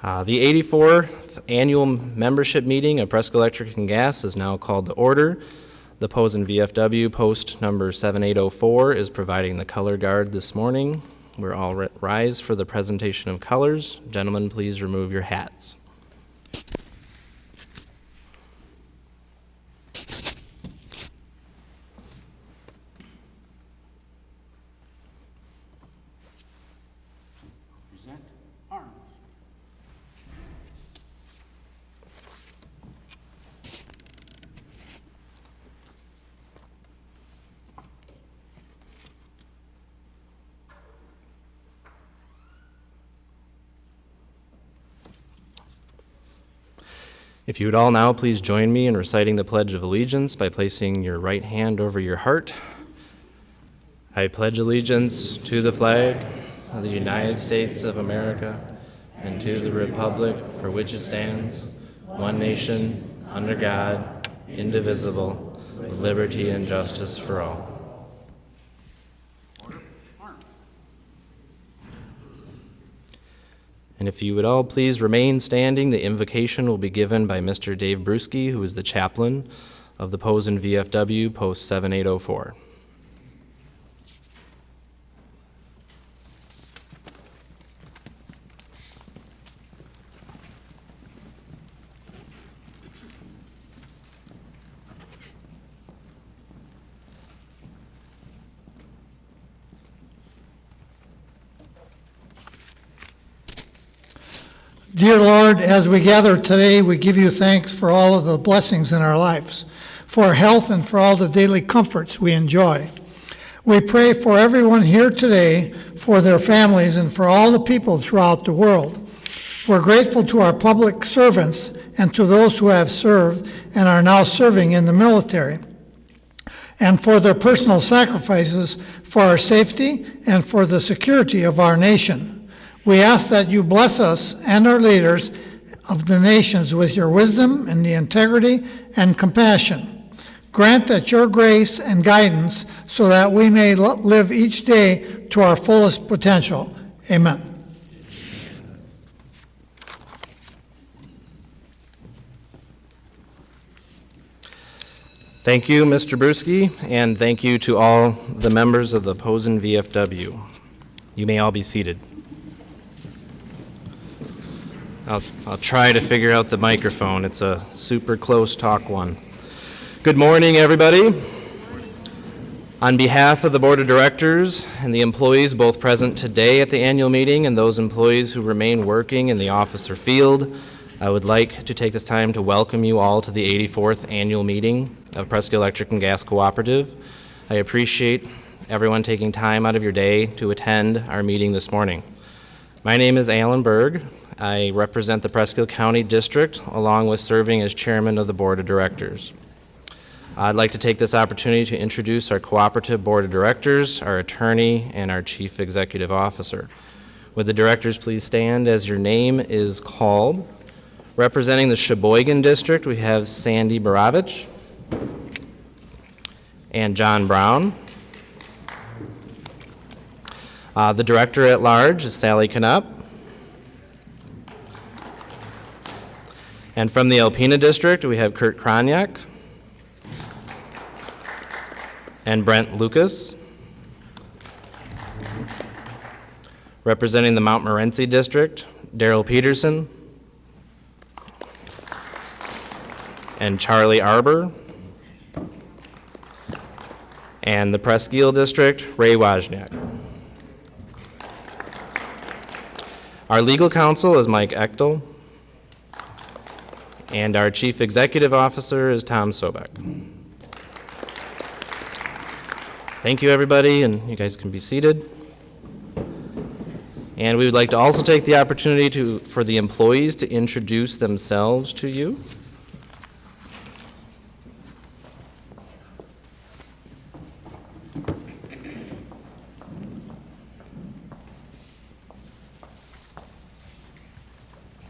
The 84th Annual Membership Meeting of Presque Electric and Gas is now called to order. The Posen VFW post number 7804 is providing the color guard this morning. We're all rise for the presentation of colors. Gentlemen, please remove your hats. Present arms. If you would all now please join me in reciting the Pledge of Allegiance by placing your right hand over your heart. I pledge allegiance to the flag of the United States of America and to the republic for which it stands, one nation, under God, indivisible, with liberty and justice for all. And if you would all please remain standing, the invocation will be given by Mr. Dave Brusky, who is the chaplain of the Posen VFW, Post 7804. Dear Lord, as we gather today, we give you thanks for all of the blessings in our lives, for our health and for all the daily comforts we enjoy. We pray for everyone here today, for their families, and for all the people throughout the world. We're grateful to our public servants and to those who have served and are now serving in the military, and for their personal sacrifices for our safety and for the security of our nation. We ask that you bless us and our leaders of the nations with your wisdom and the integrity and compassion. Grant that your grace and guidance so that we may live each day to our fullest potential. Amen. Thank you, Mr. Brusky, and thank you to all the members of the Posen VFW. You may all be seated. I'll try to figure out the microphone. It's a super close talk one. Good morning, everybody. On behalf of the Board of Directors and the employees both present today at the annual meeting and those employees who remain working in the office or field, I would like to take this time to welcome you all to the 84th annual meeting of Presque Electric and Gas Cooperative. I appreciate everyone taking time out of your day to attend our meeting this morning. My name is Alan Berg. I represent the Presque County District along with serving as chairman of the Board of Directors. I'd like to take this opportunity to introduce our cooperative Board of Directors, our attorney, and our Chief Executive Officer. Would the directors please stand as your name is called? Representing the Sheboygan District, we have Sandy Baravich and John Brown. The Director at Large is Sally Knapp. And from the Alpena District, we have Kurt Kroniak and Brent Lucas. Representing the Mount Morenci District, Daryl Peterson and Charlie Arbor. And the Presque District, Ray Wozniak. Our legal counsel is Mike Echtel. And our Chief Executive Officer is Tom Sobek. Thank you, everybody, and you guys can be seated. And we would like to also take the opportunity for the employees to introduce themselves to you.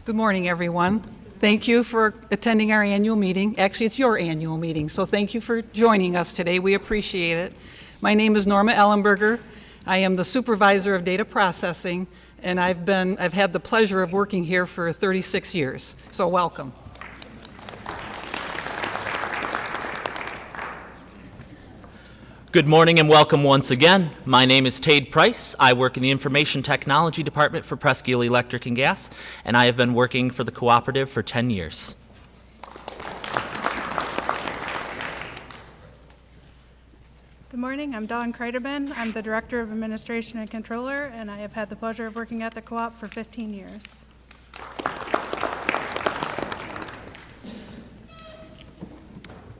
Good morning, everyone. Thank you for attending our annual meeting. Actually, it's your annual meeting, so thank you for joining us today. We appreciate it. My name is Norma Ellenberger. I am the supervisor of data processing, and I've had the pleasure of working here for 36 years. So welcome. Good morning and welcome once again. My name is Tade Price. I work in the Information Technology Department for Presque Isle Electric and Gas, and I have been working for the cooperative for 10 years. Good morning, I'm Dawn Kreiderman. I'm the Director of Administration and Controller, and I have had the pleasure of working at the co-op for 15 years.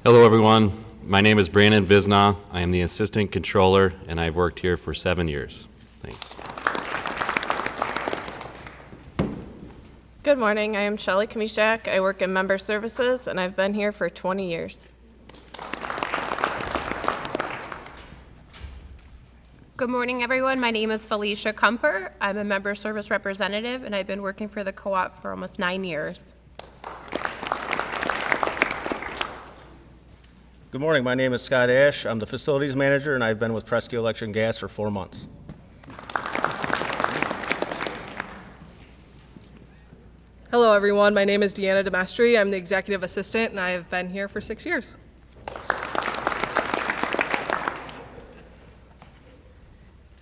Hello, everyone. My name is Brandon Visna. I am the Assistant Controller, and I've worked here for 7 years. Thanks. Good morning, I am Shelley Kamishak. I work in Member Services, and I've been here for 20 years. Good morning, everyone. My name is Felicia Kumper. I'm a member service representative, and I've been working for the co-op for almost 9 years. Good morning. My name is Scott Ash. I'm the facilities manager, and I've been with Presque Isle Electric and Gas for 4 months. Hello, everyone. My name is Deanna Demestri. I'm the executive assistant, and I have been here for 6 years.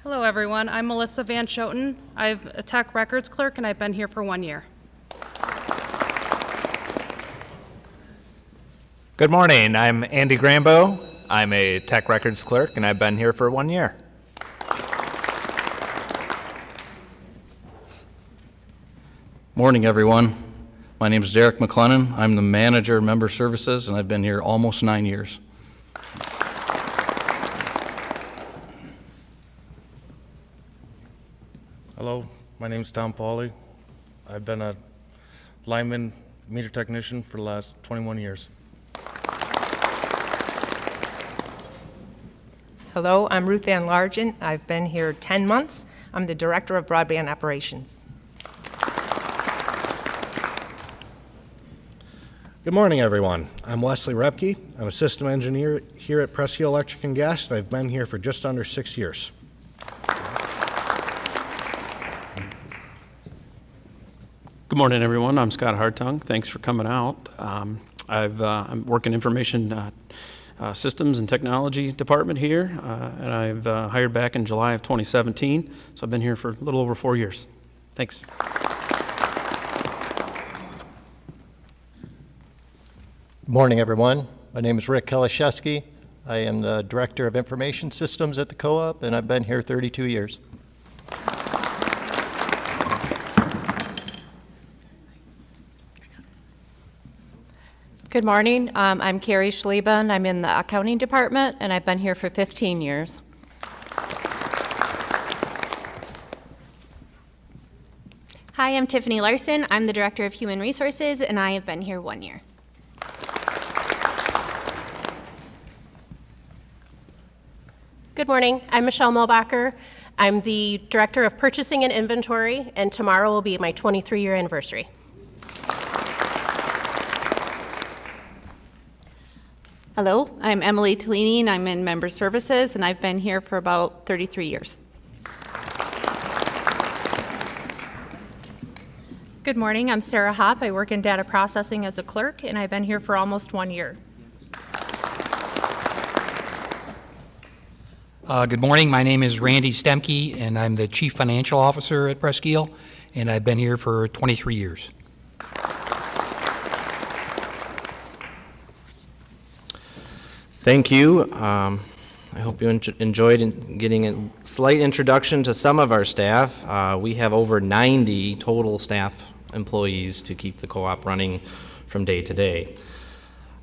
Hello, everyone. I'm Melissa Van Schoten. I'm a tech records clerk, and I've been here for 1 year. Good morning. I'm Andy Grambo. I'm a tech records clerk, and I've been here for 1 year. Morning, everyone. My name is Derek McClennan. I'm the manager of member services, and I've been here almost 9 years. Hello, my name is Tom Pauly. I've been a lineman meter technician for the last 21 years. Hello, I'm Ruth Ann Largent. I've been here 10 months. I'm the Director of Broadband Operations. Good morning, everyone. I'm Wesley Repke. I'm a system engineer here at Presque Isle Electric and Gas, and I've been here for just under 6 years. Good morning, everyone. I'm Scott Hartung. Thanks for coming out. I'm working information systems and technology department here, and I've hired back in July of 2017, so I've been here for a little over 4 years. Thanks. Good morning, everyone. My name is Rick Kalashewski. I am the Director of Information Systems at the co-op, and I've been here 32 years. Good morning. I'm Carrie Schleben. I'm in the accounting department, and I've been here for 15 years. Hi, I'm Tiffany Larson. I'm the Director of Human Resources, and I have been here 1 year. Good morning. I'm Michelle Milbacher. I'm the Director of Purchasing and Inventory, and tomorrow will be my 23-year anniversary. Hello, I'm Emily Tellini, and I'm in Member Services, and I've been here for about 33 years. Good morning, I'm Sarah Hopp. I work in data processing as a clerk, and I've been here for almost 1 year. Good morning, my name is Randy Stemke, and I'm the Chief Financial Officer at Presque Isle, and I've been here for 23 years. Thank you. I hope you enjoyed getting a slight introduction to some of our staff. We have over 90 total staff employees to keep the co-op running from day to day.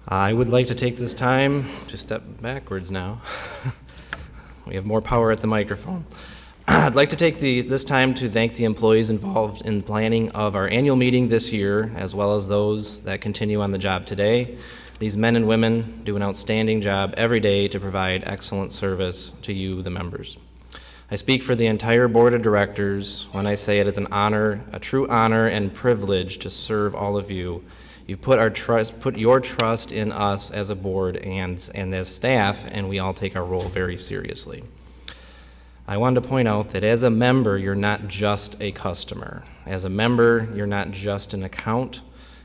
I would like to take this time to step backwards now. We have more power at the microphone. I'd like to take this time to thank the employees involved in planning of our annual meeting this year, as well as those that continue on the job today. These men and women do an outstanding job every day to provide excellent service to you, the members. I speak for the entire board of directors when I say it is an honor, a true honor and privilege to serve all of you. You've put your trust in us as a board and as staff, and we all take our role very seriously. I wanted to point out that as a member, you're not just a customer. As a member, you're not just an account.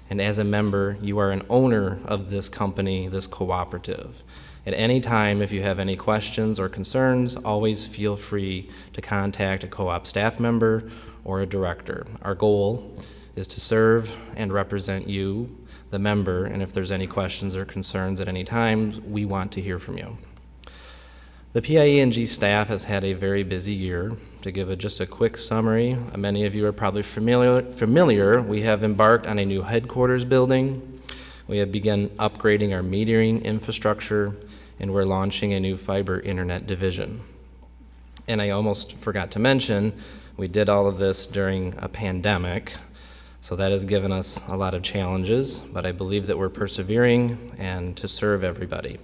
And as a member, you are an owner of this company, this cooperative. At any time, if you have any questions or concerns, always feel free to contact a co-op staff member or a director. Our goal is to serve and represent you, the member, and if there's any questions or concerns at any time, we want to hear from you. The PIE&G staff has had a very busy year. To give just a quick summary, many of you are probably familiar. We have embarked on a new headquarters building. We have begun upgrading our metering infrastructure, and we're launching a new fiber internet division. And I almost forgot to mention, we did all of this during a pandemic, so that has given us a lot of challenges, but I believe that we're persevering and to serve everybody.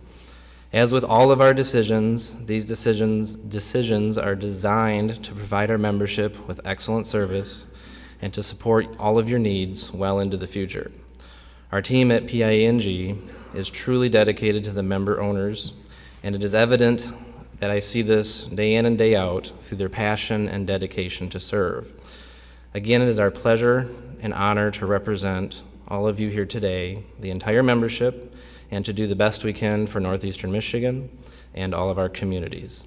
As with all of our decisions, these decisions are designed to provide our membership with excellent service and to support all of your needs well into the future. Our team at PIE&G is truly dedicated to the member owners, and it is evident that I see this day in and day out through their passion and dedication to serve. Again, it is our pleasure and honor to represent all of you here today, the entire membership, and to do the best we can for Northeastern Michigan and all of our communities.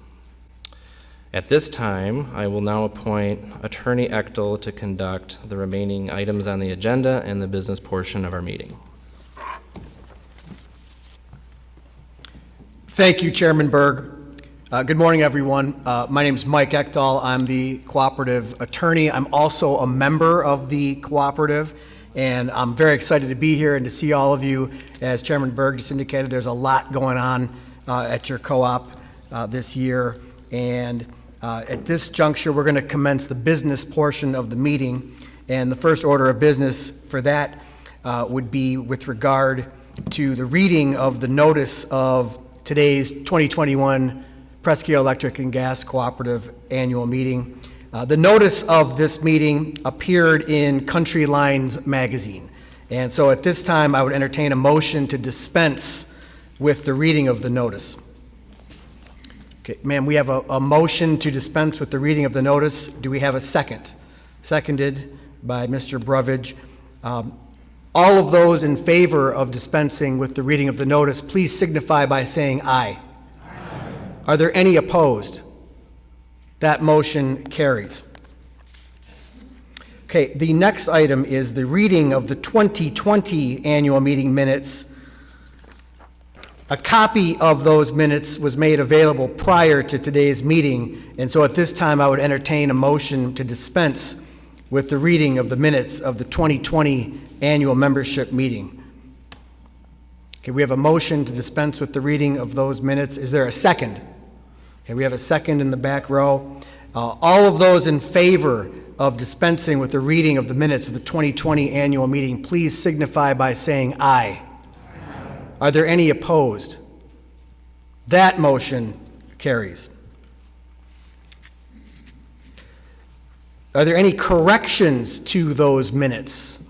At this time, I will now appoint Attorney Echtel to conduct the remaining items on the agenda and the business portion of our meeting. Thank you, Chairman Berg. Good morning, everyone. My name is Mike Echtel. I'm the cooperative attorney. I'm also a member of the cooperative, and I'm very excited to be here and to see all of you. As Chairman Berg just indicated, there's a lot going on at your co-op this year, and at this juncture, we're going to commence the business portion of the meeting, and the first order of business for that would be with regard to the reading of the notice of today's 2021 Presque Isle Electric and Gas Cooperative Annual Meeting. The notice of this meeting appeared in Country Lines magazine. And so at this time, I would entertain a motion to dispense with the reading of the notice. Okay, ma'am, we have a motion to dispense with the reading of the notice. Do we have a second? Seconded by Mr. Brovich. All of those in favor of dispensing with the reading of the notice, please signify by saying aye. Aye. Are there any opposed? That motion carries. Okay, the next item is the reading of the 2020 annual meeting minutes. A copy of those minutes was made available prior to today's meeting, and so at this time I would entertain a motion to dispense with the reading of the minutes of the 2020 annual membership meeting. Okay, we have a motion to dispense with the reading of those minutes. Is there a second? Okay, we have a second in the back row. All of those in favor of dispensing with the reading of the minutes of the 2020 annual meeting, please signify by saying aye. Aye. Are there any opposed? That motion carries. Are there any corrections to those minutes?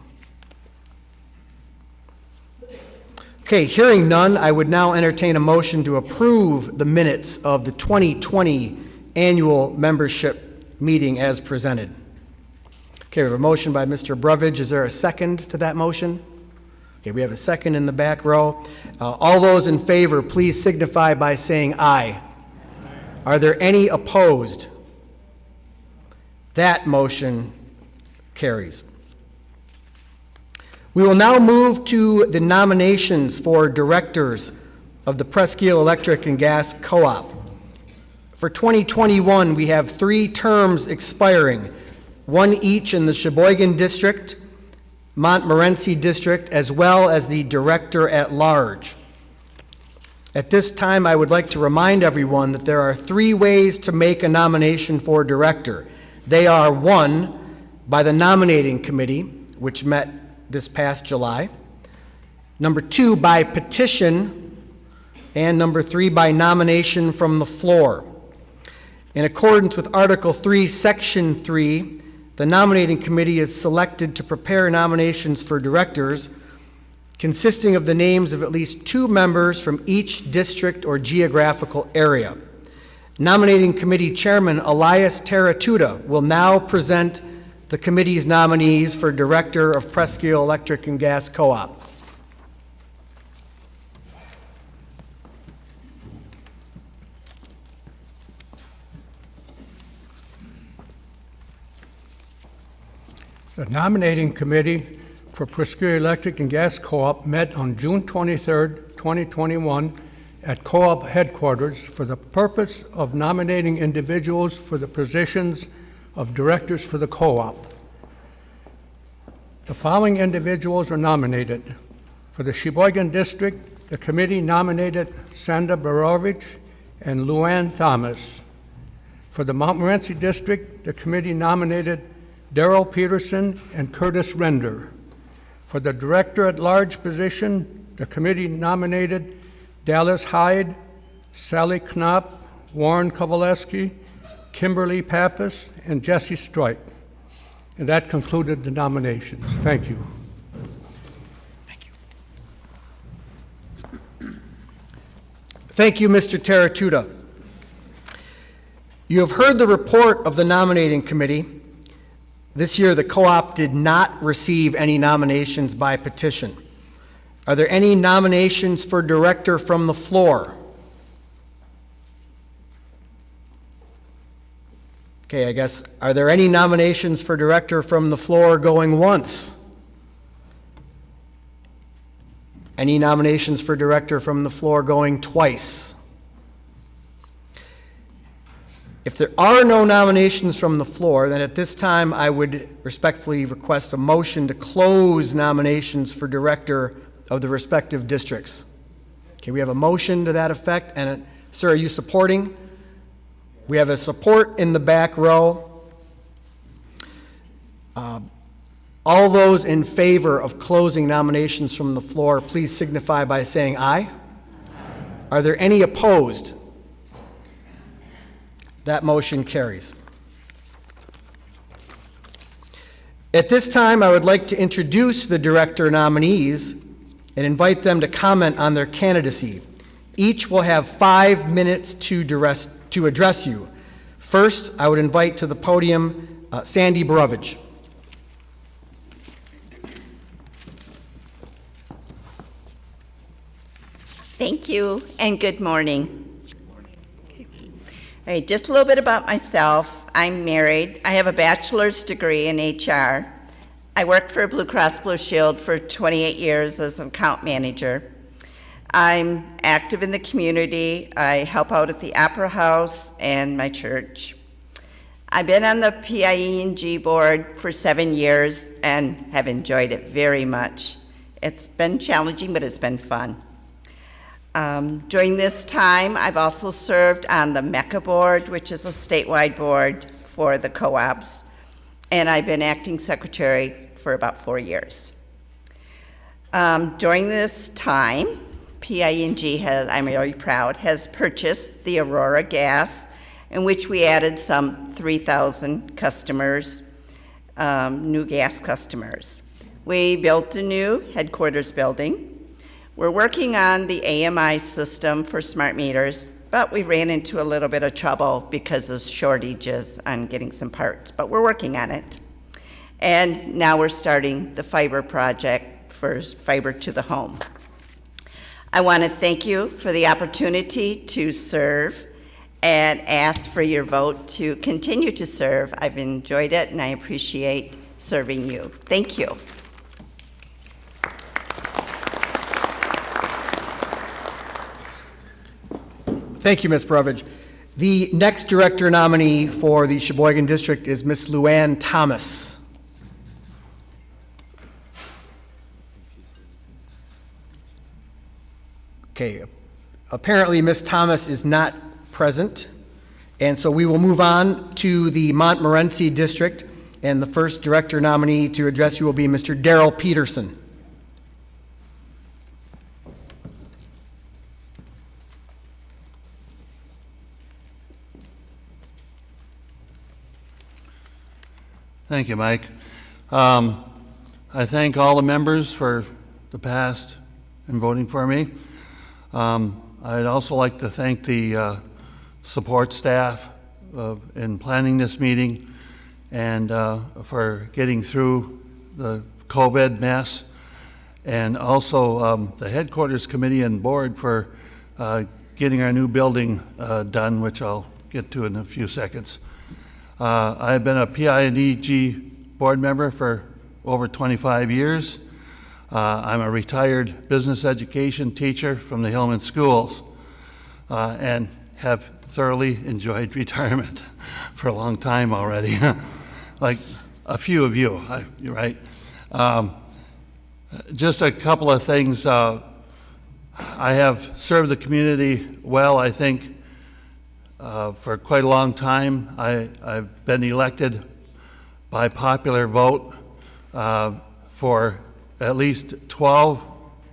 Okay, hearing none, I would now entertain a motion to approve the minutes of the 2020 annual membership meeting as presented. Okay, we have a motion by Mr. Brovich. Is there a second to that motion? Okay, we have a second in the back row. All those in favor, please signify by saying aye. Aye. Are there any opposed? That motion carries. We will now move to the nominations for directors of the Presque Isle Electric and Gas Co-op. For 2021, we have 3 terms expiring, one each in the Sheboygan District, Montmorency District, as well as the Director at Large. At this time, I would like to remind everyone that there are 3 ways to make a nomination for director. They are 1, by the nominating committee, which met this past July. Number 2, by petition. And number 3, by nomination from the floor. In accordance with Article 3, Section 3, the nominating committee is selected to prepare nominations for directors consisting of the names of at least 2 members from each district or geographical area. Nominating Committee Chairman Elias Taratuta will now present the committee's nominees for Director of Presque Isle Electric and Gas Co-op. The nominating committee for Presque Isle Electric and Gas Co-op met on June 23, 2021 at Co-op headquarters for the purpose of nominating individuals for the positions of directors for the co-op. The following individuals are nominated. For the Sheboygan District, the committee nominated Sandra Barovich and Luann Thomas. For the Montmorency District, the committee nominated Darrell Peterson and Curtis Render. For the Director at Large position, the committee nominated Dallas Hyde, Sally Knopp, Warren Kovaleski, Kimberly Pappas, and Jesse Strike. And that concluded the nominations. Thank you. Thank you, Mr. Taratuta. You have heard the report of the nominating committee. This year, the co-op did not receive any nominations by petition. Are there any nominations for director from the floor? Okay, I guess, are there any nominations for director from the floor going once? Any nominations for director from the floor going twice? If there are no nominations from the floor, then at this time I would respectfully request a motion to close nominations for director of the respective districts. Okay, we have a motion to that effect, and sir, are you supporting? We have a support in the back row. All those in favor of closing nominations from the floor, please signify by saying aye. Are there any opposed? That motion carries. At this time, I would like to introduce the director nominees and invite them to comment on their candidacy. Each will have 5 minutes to address you. First, I would invite to the podium Sandy Barovich. Thank you, and good morning. All right, just a little bit about myself. I'm married. I have a bachelor's degree in HR. I worked for Blue Cross Blue Shield for 28 years as an account manager. I'm active in the community. I help out at the Opera House and my church. I've been on the PIE&G board for 7 years and have enjoyed it very much. It's been challenging, but it's been fun. During this time, I've also served on the MECA board, which is a statewide board for the co-ops, and I've been acting secretary for about 4 years. During this time, PIE&G has, I'm very proud, has purchased the Aurora gas, in which we added some 3,000 customers, new gas customers. We built a new headquarters building. We're working on the AMI system for smart meters, but we ran into a little bit of trouble because of shortages on getting some parts, but we're working on it. And now we're starting the fiber project for fiber to the home. I want to thank you for the opportunity to serve and ask for your vote to continue to serve. I've enjoyed it and I appreciate serving you. Thank you. Thank you, Ms. Barovich. The next director nominee for the Sheboygan District is Ms. Luann Thomas. Okay, apparently Ms. Thomas is not present, and so we will move on to the Montmorency District, and the first director nominee to address you will be Mr. Darrell Peterson. Thank you, Mike. I thank all the members for the past and voting for me. I'd also like to thank the support staff in planning this meeting and for getting through the COVID mess, and also the headquarters committee and board for getting our new building done, which I'll get to in a few seconds. I've been a PIE&G board member for over 25 years. I'm a retired business education teacher from the Hillman Schools and have thoroughly enjoyed retirement for a long time already, like a few of you, right? Just a couple of things. I have served the community well, I think, for quite a long time. I've been elected by popular vote for at least 12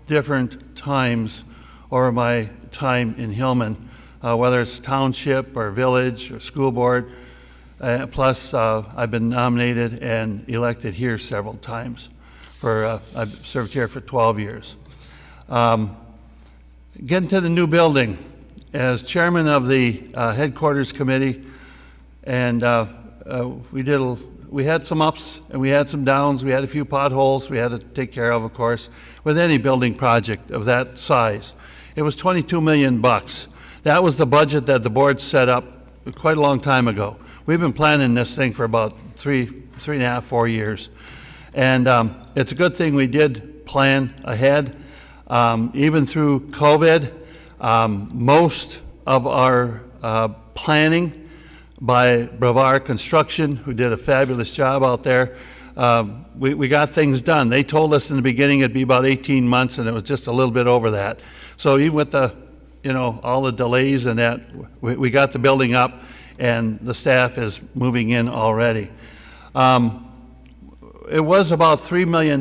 different times over my time in Hillman, whether it's township or village or school board. Plus, I've been nominated and elected here several times. I've served here for 12 years. Getting to the new building, as chairman of the headquarters committee, and we had some ups and we had some downs. We had a few potholes we had to take care of course, with any building project of that size. It was $22 million. That was the budget that the board set up quite a long time ago. We've been planning this thing for about three and a half, 4 years. And it's a good thing we did plan ahead. Even through COVID, most of our planning by Brevard Construction, who did a fabulous job out there, we got things done. They told us in the beginning it'd be about 18 months, and it was just a little bit over that. So even with the, all the delays and that, we got the building up, and the staff is moving in already. It was about $3 million,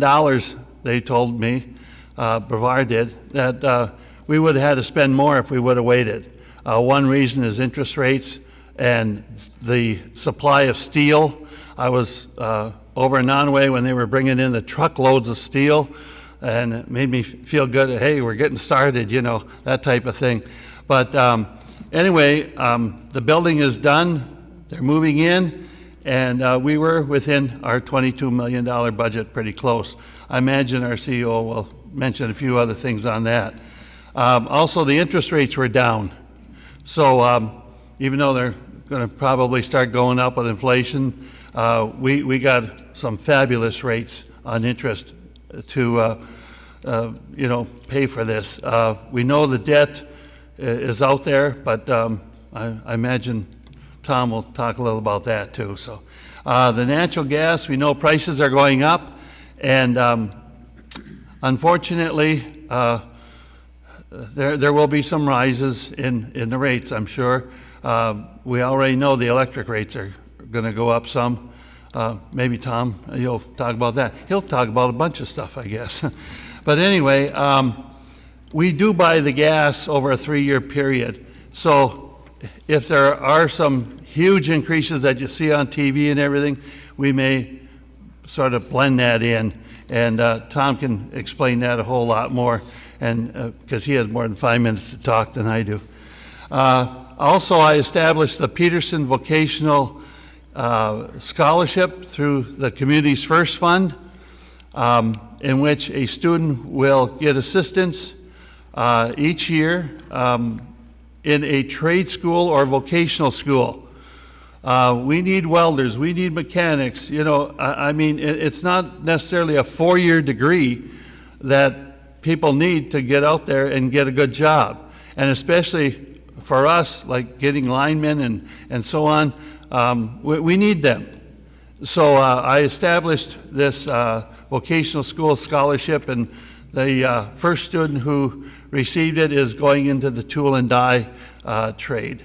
they told me, Brevard did, that we would have had to spend more if we would have waited. One reason is interest rates and the supply of steel. I was over in Nonway when they were bringing in the truckloads of steel, and it made me feel good. Hey, we're getting started, that type of thing. But anyway, the building is done. They're moving in, and we were within our $22 million budget, pretty close. I imagine our CEO will mention a few other things on that. Also, the interest rates were down. So even though they're going to probably start going up with inflation, we got some fabulous rates on interest to pay for this. We know the debt is out there, but I imagine Tom will talk a little about that too. So the natural gas, we know prices are going up, and unfortunately there will be some rises in the rates, I'm sure. We already know the electric rates are going to go up some. Maybe Tom, you'll talk about that. He'll talk about a bunch of stuff, I guess. But anyway, we do buy the gas over a 3-year period. So if there are some huge increases that you see on TV and everything, we may sort of blend that in. And Tom can explain that a whole lot more, and because he has more than 5 minutes to talk than I do. Also, I established the Peterson Vocational Scholarship through the Communities First Fund, in which a student will get assistance each year in a trade school or vocational school. We need welders, we need mechanics. I mean, it's not necessarily a 4-year degree that people need to get out there and get a good job. And especially for us, like getting linemen and so on, we need them. So I established this vocational school scholarship, and the first student who received it is going into the tool and die trade.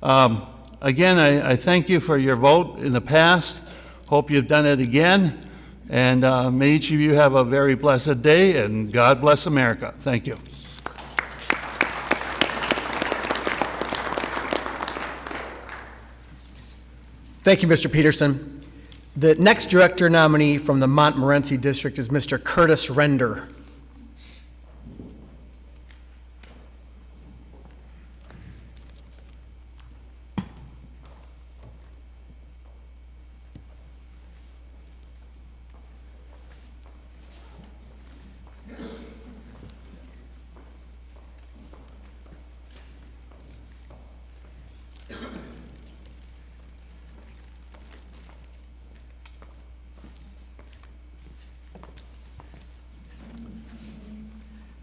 Again, I thank you for your vote in the past. Hope you've done it again. And may each of you have a very blessed day, and God bless America. Thank you. Thank you, Mr. Peterson. The next director nominee from the Montmorency District is Mr. Curtis Render.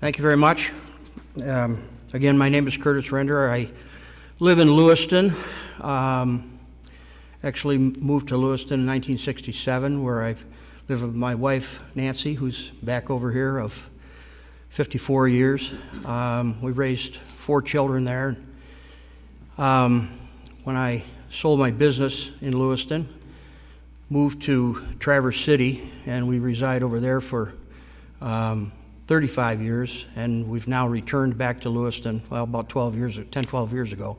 Thank you very much. Again, my name is Curtis Renderer. I live in Lewiston. Actually moved to Lewiston in 1967, where I've lived with my wife, Nancy, who's back over here, of 54 years. We raised 4 children there. When I sold my business in Lewiston, moved to Traverse City, and we reside over there for 35 years, and we've now returned back to Lewiston, well, about 12 years ago.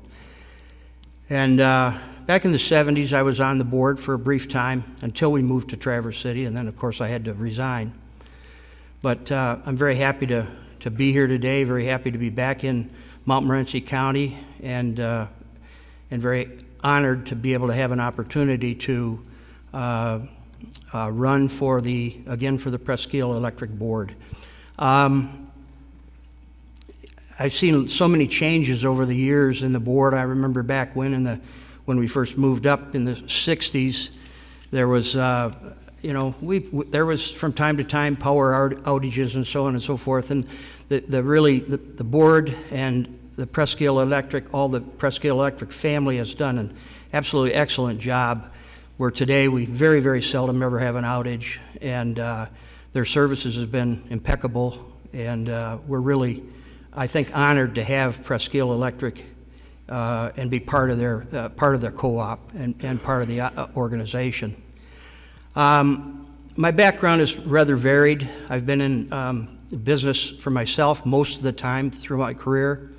And back in the 70s, I was on the board for a brief time until we moved to Traverse City, and then, of course, I had to resign. But I'm very happy to be here today, very happy to be back in Montmorency County, and very honored to be able to have an opportunity to run for the Presqu'île Electric Board. I've seen so many changes over the years in the board. I remember back when we first moved up in the 60s, there was, there was from time to time power outages and so on and so forth. And the board and the Presqu'île Electric, all the Presqu'île Electric family has done an absolutely excellent job, where today we very, very seldom ever have an outage, and their services has been impeccable, and we're really, I think, honored to have Presqu'île Electric and be part of their co-op and part of the organization. My background is rather varied. I've been in business for myself most of the time through my career.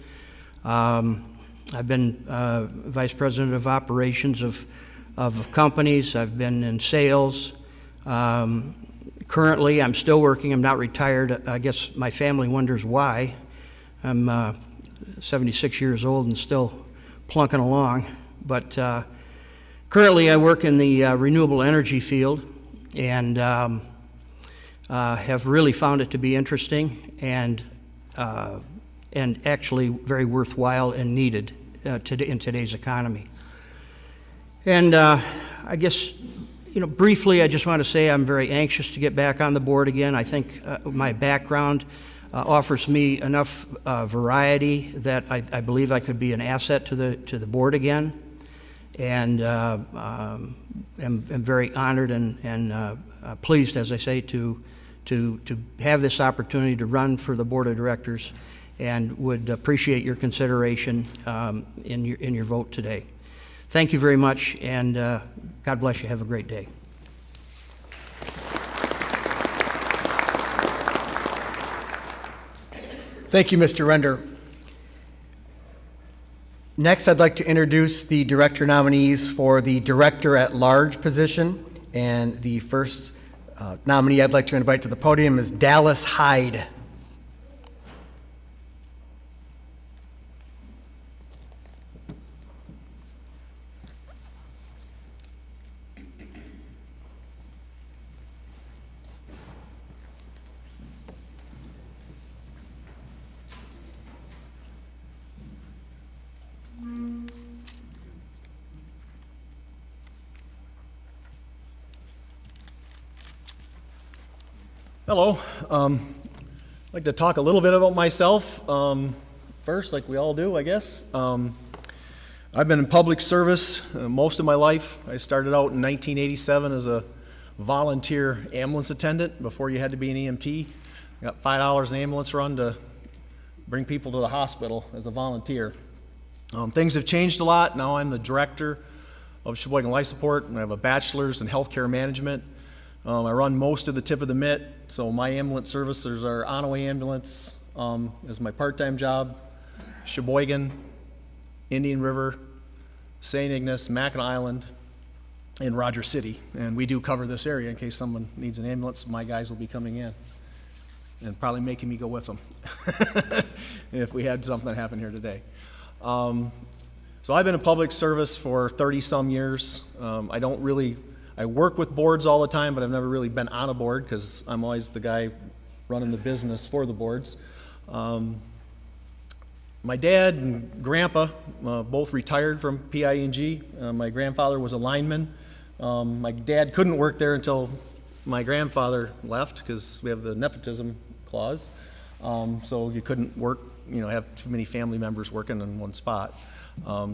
I've been vice president of operations of companies. I've been in sales. Currently, I'm still working. I'm not retired. I guess my family wonders why. I'm 76 years old and still plunking along. But currently, I work in the renewable energy field, and have really found it to be interesting and actually very worthwhile and needed in today's economy. And I guess, briefly, I just want to say I'm very anxious to get back on the board again. I think my background offers me enough variety that I believe I could be an asset to the board again, and am very honored and pleased, as I say, to have this opportunity to run for the board of directors, and would appreciate your consideration in your vote today. Thank you very much, and God bless you. Have a great day. Thank you, Mr. Render. Next, I'd like to introduce the director nominees for the Director at Large position. And the first nominee I'd like to invite to the podium is Dallas Hyde. Hello. I'd like to talk a little bit about myself first, like we all do, I guess. I've been in public service most of my life. I started out in 1987 as a volunteer ambulance attendant before you had to be an EMT. I got $5 an ambulance run to bring people to the hospital as a volunteer. Things have changed a lot. Now I'm the director of Sheboygan Life Support, and I have a bachelor's in healthcare management. I run most of the tip of the mitt, so my ambulance services are Onaway Ambulance is my part-time job, Sheboygan, Indian River, St. Ignace, Mackinac Island, and Rogers City. And we do cover this area in case someone needs an ambulance. My guys will be coming in and probably making me go with them if we had something happen here today. So I've been in public service for 30-some years. I work with boards all the time, but I've never really been on a board because I'm always the guy running the business for the boards. My dad and grandpa both retired from PIE&G. My grandfather was a lineman. My dad couldn't work there until my grandfather left because we have the nepotism clause. so you couldn't work, have too many family members working in one spot.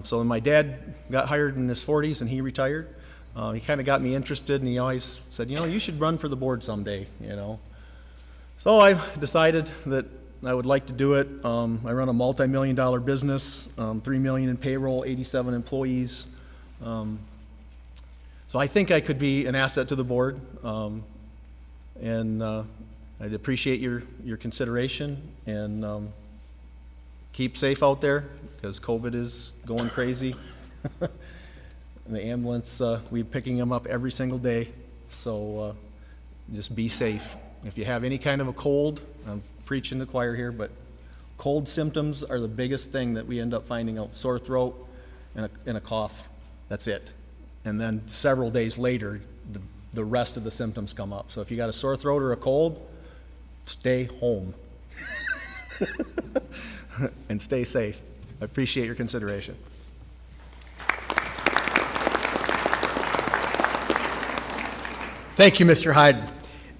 So when my dad got hired in his 40s and he retired, he kind of got me interested, and he always said, you should run for the board someday, So I decided that I would like to do it. I run a multi-million-dollar business, $3 million in payroll, 87 employees. So I think I could be an asset to the board, and I'd appreciate your consideration, and keep safe out there, because COVID is going crazy. And the ambulance, we're picking them up every single day, so just be safe. If you have any kind of a cold, I'm preaching to the choir here, but cold symptoms are the biggest thing that we end up finding out. Sore throat and a cough, that's it. And then several days later, the rest of the symptoms come up. So if you got a sore throat or a cold, stay home. And stay safe. I appreciate your consideration. Thank you, Mr. Hyde.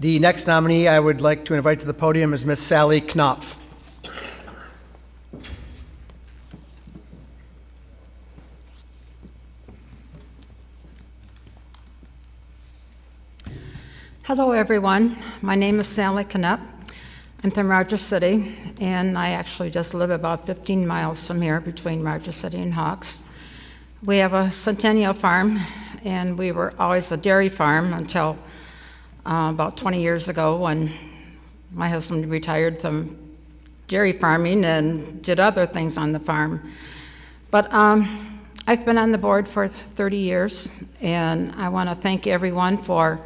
The next nominee I would like to invite to the podium is Miss Sally Knopf. Hello, everyone. My name is Sally Knupp. I'm from Rogers City, and I actually just live about 15 miles from here between Rogers City and Hawks. We have a centennial farm, and we were always a dairy farm until about 20 years ago when my husband retired from dairy farming and did other things on the farm. But I've been on the board for 30 years, and I want to thank everyone for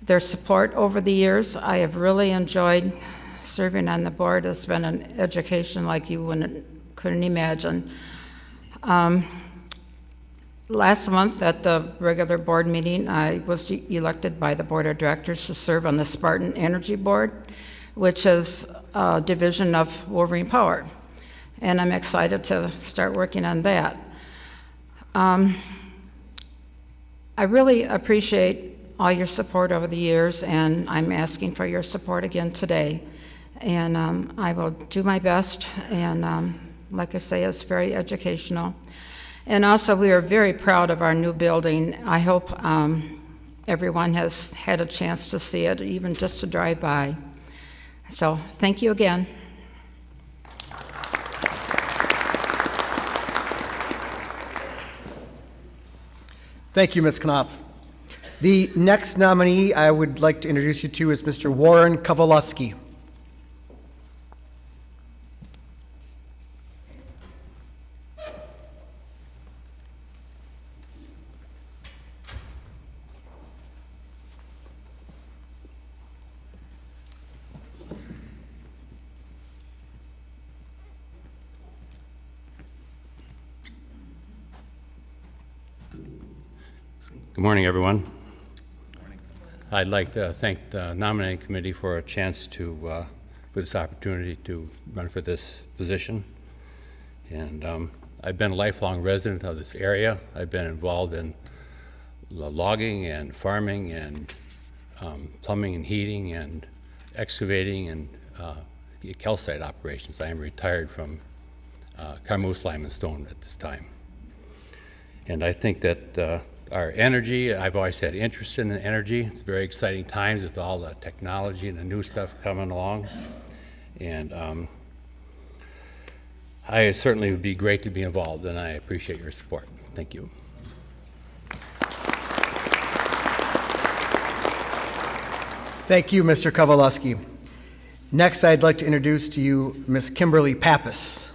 their support over the years. I have really enjoyed serving on the board. It's been an education like you couldn't imagine. Last month at the regular board meeting, I was elected by the board of directors to serve on the Spartan Energy Board, which is a division of Wolverine Power. And I'm excited to start working on that. I really appreciate all your support over the years, and I'm asking for your support again today. And I will do my best, and like I say, it's very educational. And also, we are very proud of our new building. I hope everyone has had a chance to see it, even just to drive by. So, thank you again. Thank you, Ms. Knopf. The next nominee I would like to introduce you to is Mr. Warren Kowalski. Good morning, everyone. I'd like to thank the nominating committee for a chance for this opportunity to run for this position. And I've been a lifelong resident of this area. I've been involved in logging and farming and plumbing and heating and excavating and calcite operations. I am retired from Carmoose, Lime, and Stone at this time. And I think that our energy, I've always had interest in energy. It's very exciting times with all the technology and the new stuff coming along. And I certainly would be great to be involved, and I appreciate your support. Thank you. Thank you, Mr. Kowalski. Next, I'd like to introduce to you Ms. Kimberly Pappas.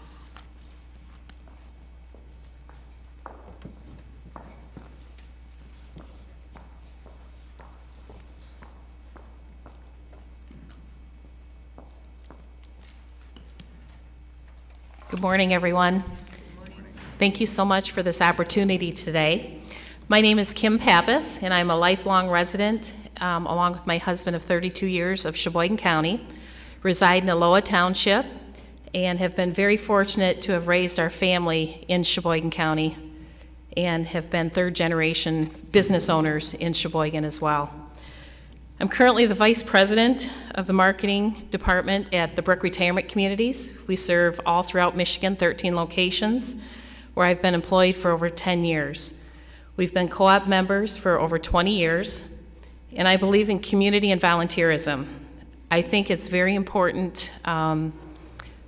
Good morning, everyone. Thank you so much for this opportunity today. My name is Kim Pappas, and I'm a lifelong resident, along with my husband of 32 years, of Sheboygan County, reside in Aloha Township, and have been very fortunate to have raised our family in Sheboygan County and have been third-generation business owners in Sheboygan as well. I'm currently the Vice President of the Marketing Department at the Brook Retirement Communities. We serve all throughout Michigan, 13 locations, where I've been employed for over 10 years. We've been co-op members for over 20 years, and I believe in community and volunteerism. I think it's very important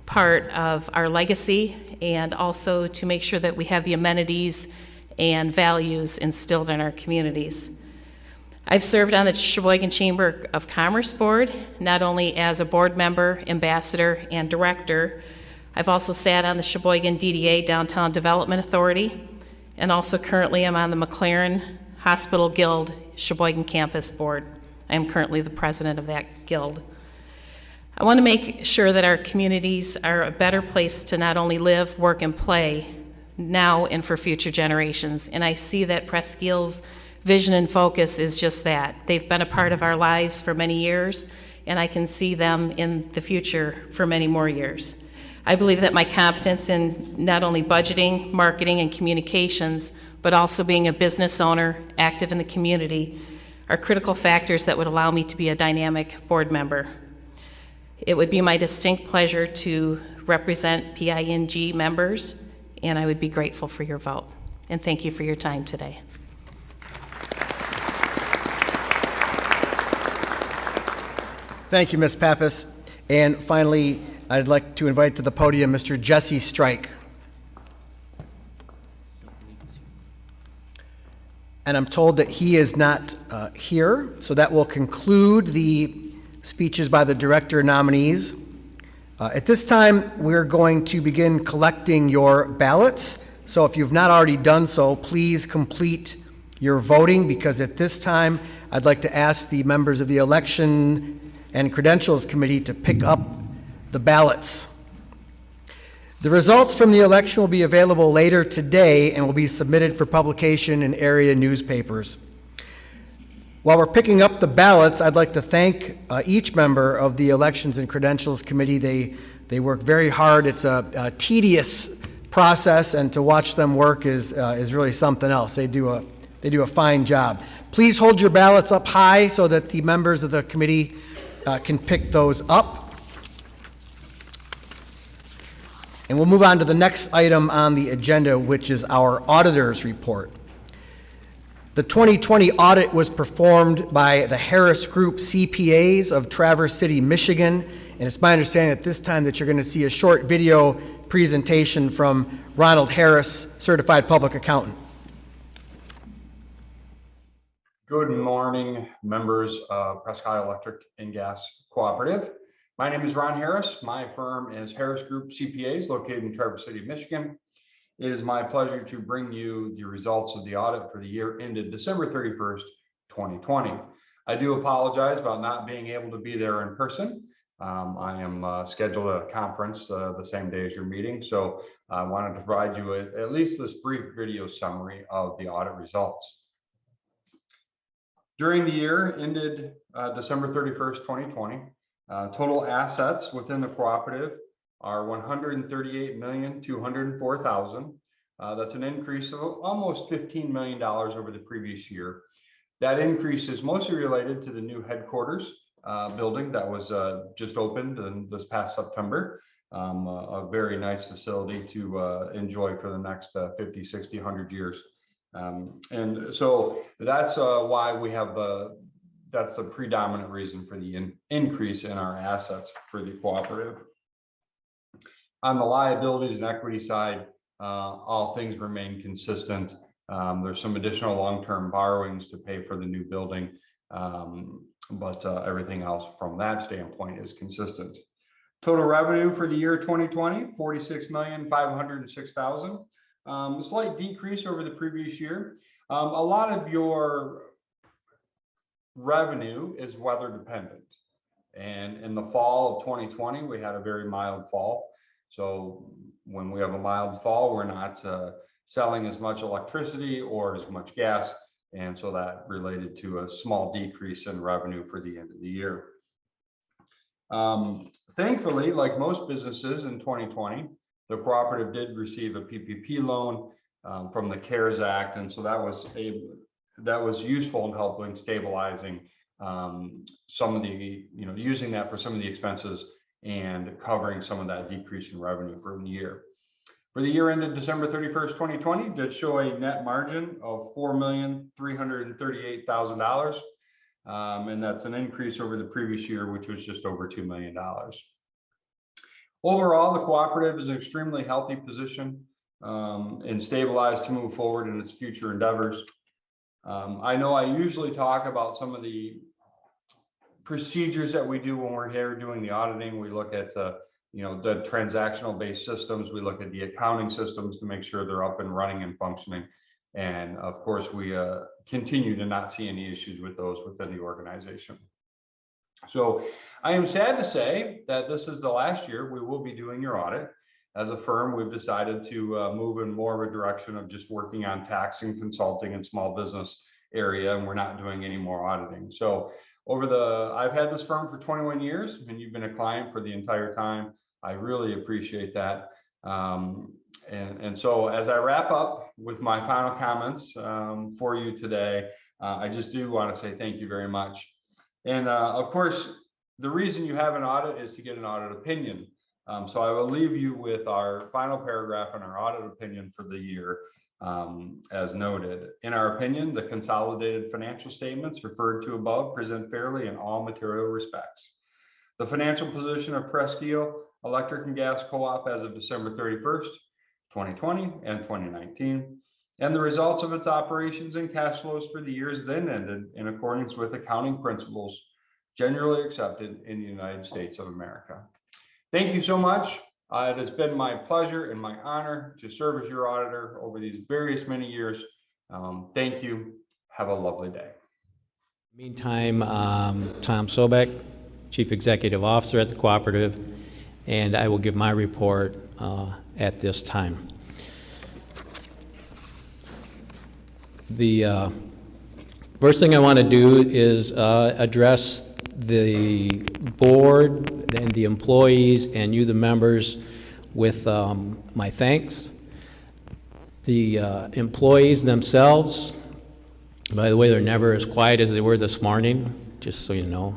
part of our legacy, and also to make sure that we have the amenities and values instilled in our communities. I've served on the Sheboygan Chamber of Commerce Board, not only as a board member, ambassador, and director. I've also sat on the Sheboygan DDA, Downtown Development Authority, and also currently I'm on the McLaren Hospital Guild Sheboygan Campus Board. I am currently the president of that guild. I want to make sure that our communities are a better place to not only live, work, and play now and for future generations. And I see that Presqu'île's vision and focus is just that. They've been a part of our lives for many years, and I can see them in the future for many more years. I believe that my competence in not only budgeting, marketing, and communications, but also being a business owner, active in the community, are critical factors that would allow me to be a dynamic board member. It would be my distinct pleasure to represent PIE&G members, and I would be grateful for your vote. And thank you for your time today. Thank you, Ms. Pappas. And finally, I'd like to invite to the podium Mr. Jesse Strike. And I'm told that he is not here, so that will conclude the speeches by the director nominees. At this time, we're going to begin collecting your ballots. So if you've not already done so, please complete your voting, because at this time, I'd like to ask the members of the Election and Credentials Committee to pick up the ballots. The results from the election will be available later today and will be submitted for publication in area newspapers. While we're picking up the ballots, I'd like to thank each member of the Elections and Credentials Committee. They work very hard. It's a tedious process, and to watch them work is really something else. They do a fine job. Please hold your ballots up high so that the members of the committee can pick those up. And we'll move on to the next item on the agenda, which is our auditor's report. The 2020 audit was performed by the Harris Group CPAs of Traverse City, Michigan, and it's my understanding at this time that you're going to see a short video presentation from Ronald Harris, Certified Public Accountant. Good morning, members of Presque Isle Electric and Gas Cooperative. My name is Ron Harris. My firm is Harris Group CPAs, located in Traverse City, Michigan. It is my pleasure to bring you the results of the audit for the year ended December 31st, 2020. I do apologize about not being able to be there in person. I am scheduled at a conference the same day as your meeting, so I wanted to provide you at least this brief video summary of the audit results. During the year ended December 31st, 2020, total assets within the cooperative are $138,204,000. That's an increase of almost $15 million over the previous year. That increase is mostly related to the new headquarters building that was just opened this past September. A very nice facility to enjoy for the next 50, 60, 100 years. And so that's why we have that's the predominant reason for the increase in our assets for the cooperative. On the liabilities and equity side, all things remain consistent. There's some additional long-term borrowings to pay for the new building, but everything else from that standpoint is consistent. Total revenue for the year 2020, $46,506,000. A slight decrease over the previous year. A lot of your revenue is weather dependent. And in the fall of 2020, we had a very mild fall. So when we have a mild fall, we're not selling as much electricity or as much gas. And so that related to a small decrease in revenue for the end of the year. Thankfully, like most businesses in 2020, the cooperative did receive a PPP loan from the CARES Act, and so that was useful in helping stabilizing some of the, using that for some of the expenses and covering some of that decrease in revenue for the year. For the year ended December 31st, 2020, did show a net margin of $4,338,000. And that's an increase over the previous year, which was just over $2 million. Overall, the cooperative is an extremely healthy position and stabilized to move forward in its future endeavors. I know I usually talk about some of the procedures that we do when we're here doing the auditing. We look at the transactional based systems. We look at the accounting systems to make sure they're up and running and functioning. And of course, we continue to not see any issues with those within the organization. So I am sad to say that this is the last year we will be doing your audit. As a firm, we've decided to move in more of a direction of just working on tax and consulting and small business area, and we're not doing any more auditing. So I've had this firm for 21 years, and you've been a client for the entire time. I really appreciate that. And so as I wrap up with my final comments for you today, I just do want to say thank you very much. And of course, the reason you have an audit is to get an audit opinion. So I will leave you with our final paragraph in our audit opinion for the year. As noted, in our opinion, the consolidated financial statements referred to above present fairly in all material respects. The financial position of Presque Isle Electric and Gas Co-op as of December 31st, 2020 and 2019, and the results of its operations and cash flows for the years then ended in accordance with accounting principles generally accepted in the United States of America. Thank you so much. It has been my pleasure and my honor to serve as your auditor over these various many years. Thank you. Have a lovely day. Meantime, Tom Sobek, Chief Executive Officer at the Cooperative, and I will give my report at this time. The first thing I want to do is address the board and the employees and you, the members, with my thanks. The employees themselves, by the way, they're never as quiet as they were this morning, just so you know.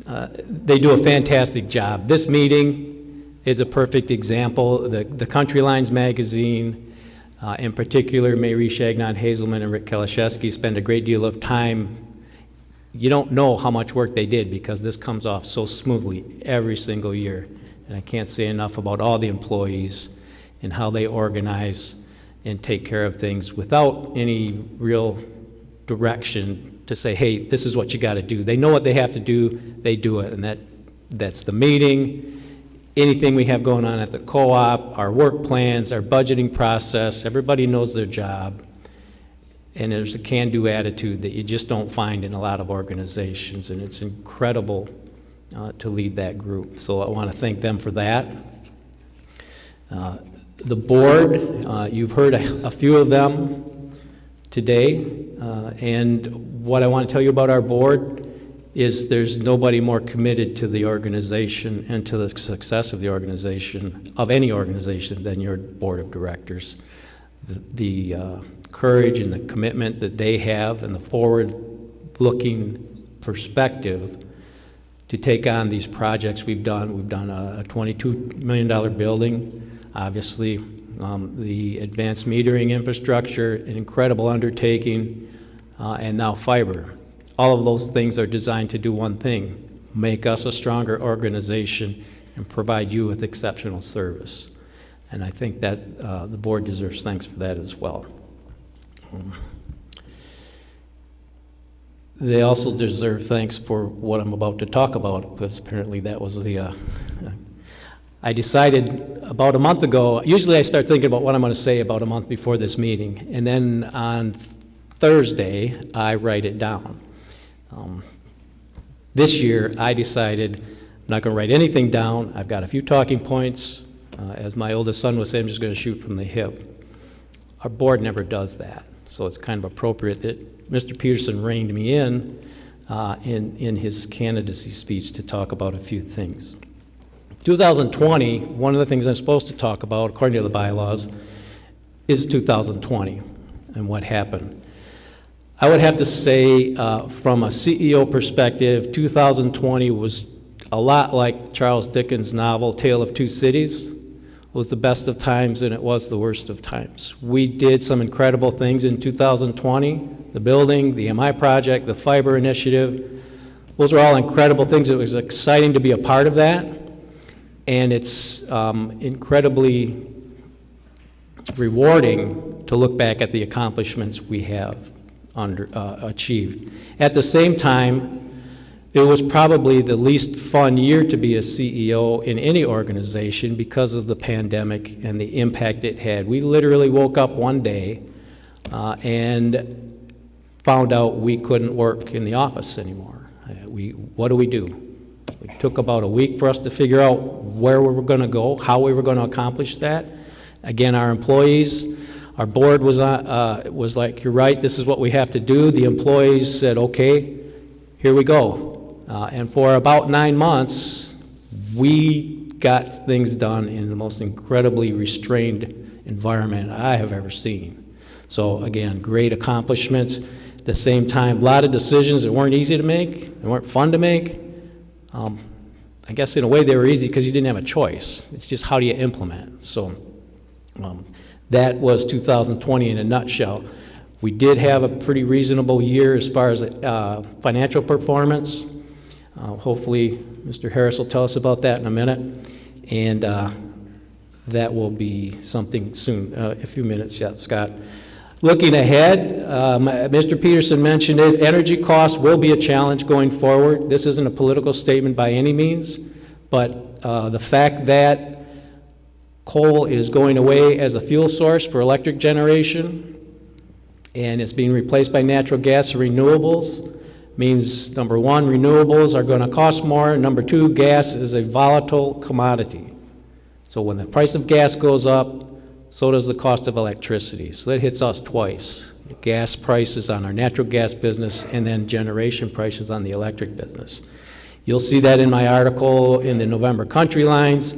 They do a fantastic job. This meeting is a perfect example. The Country Lines magazine, in particular, Mary Shagnon Hazelman and Rick Kalashevsky spend a great deal of time. You don't know how much work they did because this comes off so smoothly every single year. And I can't say enough about all the employees and how they organize and take care of things without any real direction to say, hey, this is what you got to do. They know what they have to do, they do it. And that's the meeting, anything we have going on at the co-op, our work plans, our budgeting process. Everybody knows their job. And there's a can-do attitude that you just don't find in a lot of organizations, and it's incredible to lead that group. So I want to thank them for that. The board, you've heard a few of them today, and what I want to tell you about our board is there's nobody more committed to the organization and to the success of the organization, of any organization, than your board of directors. The courage and the commitment that they have and the forward-looking perspective to take on these projects we've done. We've done a $22 million building, obviously, the advanced metering infrastructure, an incredible undertaking, and now fiber. All of those things are designed to do one thing: make us a stronger organization and provide you with exceptional service. And I think that the board deserves thanks for that as well. They also deserve thanks for what I'm about to talk about, because apparently that was the, I decided about a month ago, usually I start thinking about what I'm going to say about a month before this meeting, and then on Thursday, I write it down. This year, I decided I'm not going to write anything down. I've got a few talking points. As my oldest son would say, I'm just going to shoot from the hip. Our board never does that, so it's kind of appropriate that Mr. Peterson reined me in his candidacy speech to talk about a few things. 2020, one of the things I'm supposed to talk about, according to the bylaws, is 2020 and what happened. I would have to say, from a CEO perspective, 2020 was a lot like Charles Dickens' novel, Tale of Two Cities. It was the best of times and it was the worst of times. We did some incredible things in 2020, the building, the MI project, the fiber initiative. Those are all incredible things. It was exciting to be a part of that. And it's incredibly rewarding to look back at the accomplishments we have achieved. At the same time, it was probably the least fun year to be a CEO in any organization because of the pandemic and the impact it had. We literally woke up one day and found out we couldn't work in the office anymore. What do we do? It took about a week for us to figure out where we were going to go, how we were going to accomplish that. Again, our employees, our board was like, you're right, this is what we have to do. The employees said, okay, here we go. And for about 9 months, we got things done in the most incredibly restrained environment I have ever seen. So again, great accomplishments. At the same time, a lot of decisions that weren't easy to make, they weren't fun to make. I guess in a way they were easy because you didn't have a choice. It's just how do you implement. So that was 2020 in a nutshell. We did have a pretty reasonable year as far as financial performance. Hopefully, Mr. Harris will tell us about that in a minute. And that will be something soon, a few minutes yet, Scott. Looking ahead, Mr. Peterson mentioned it, energy costs will be a challenge going forward. This isn't a political statement by any means, but the fact that coal is going away as a fuel source for electric generation and it's being replaced by natural gas and renewables means, number one, renewables are going to cost more. Number two, gas is a volatile commodity. So when the price of gas goes up, so does the cost of electricity. So that hits us twice. Gas prices on our natural gas business and then generation prices on the electric business. You'll see that in my article in the November Country Lines.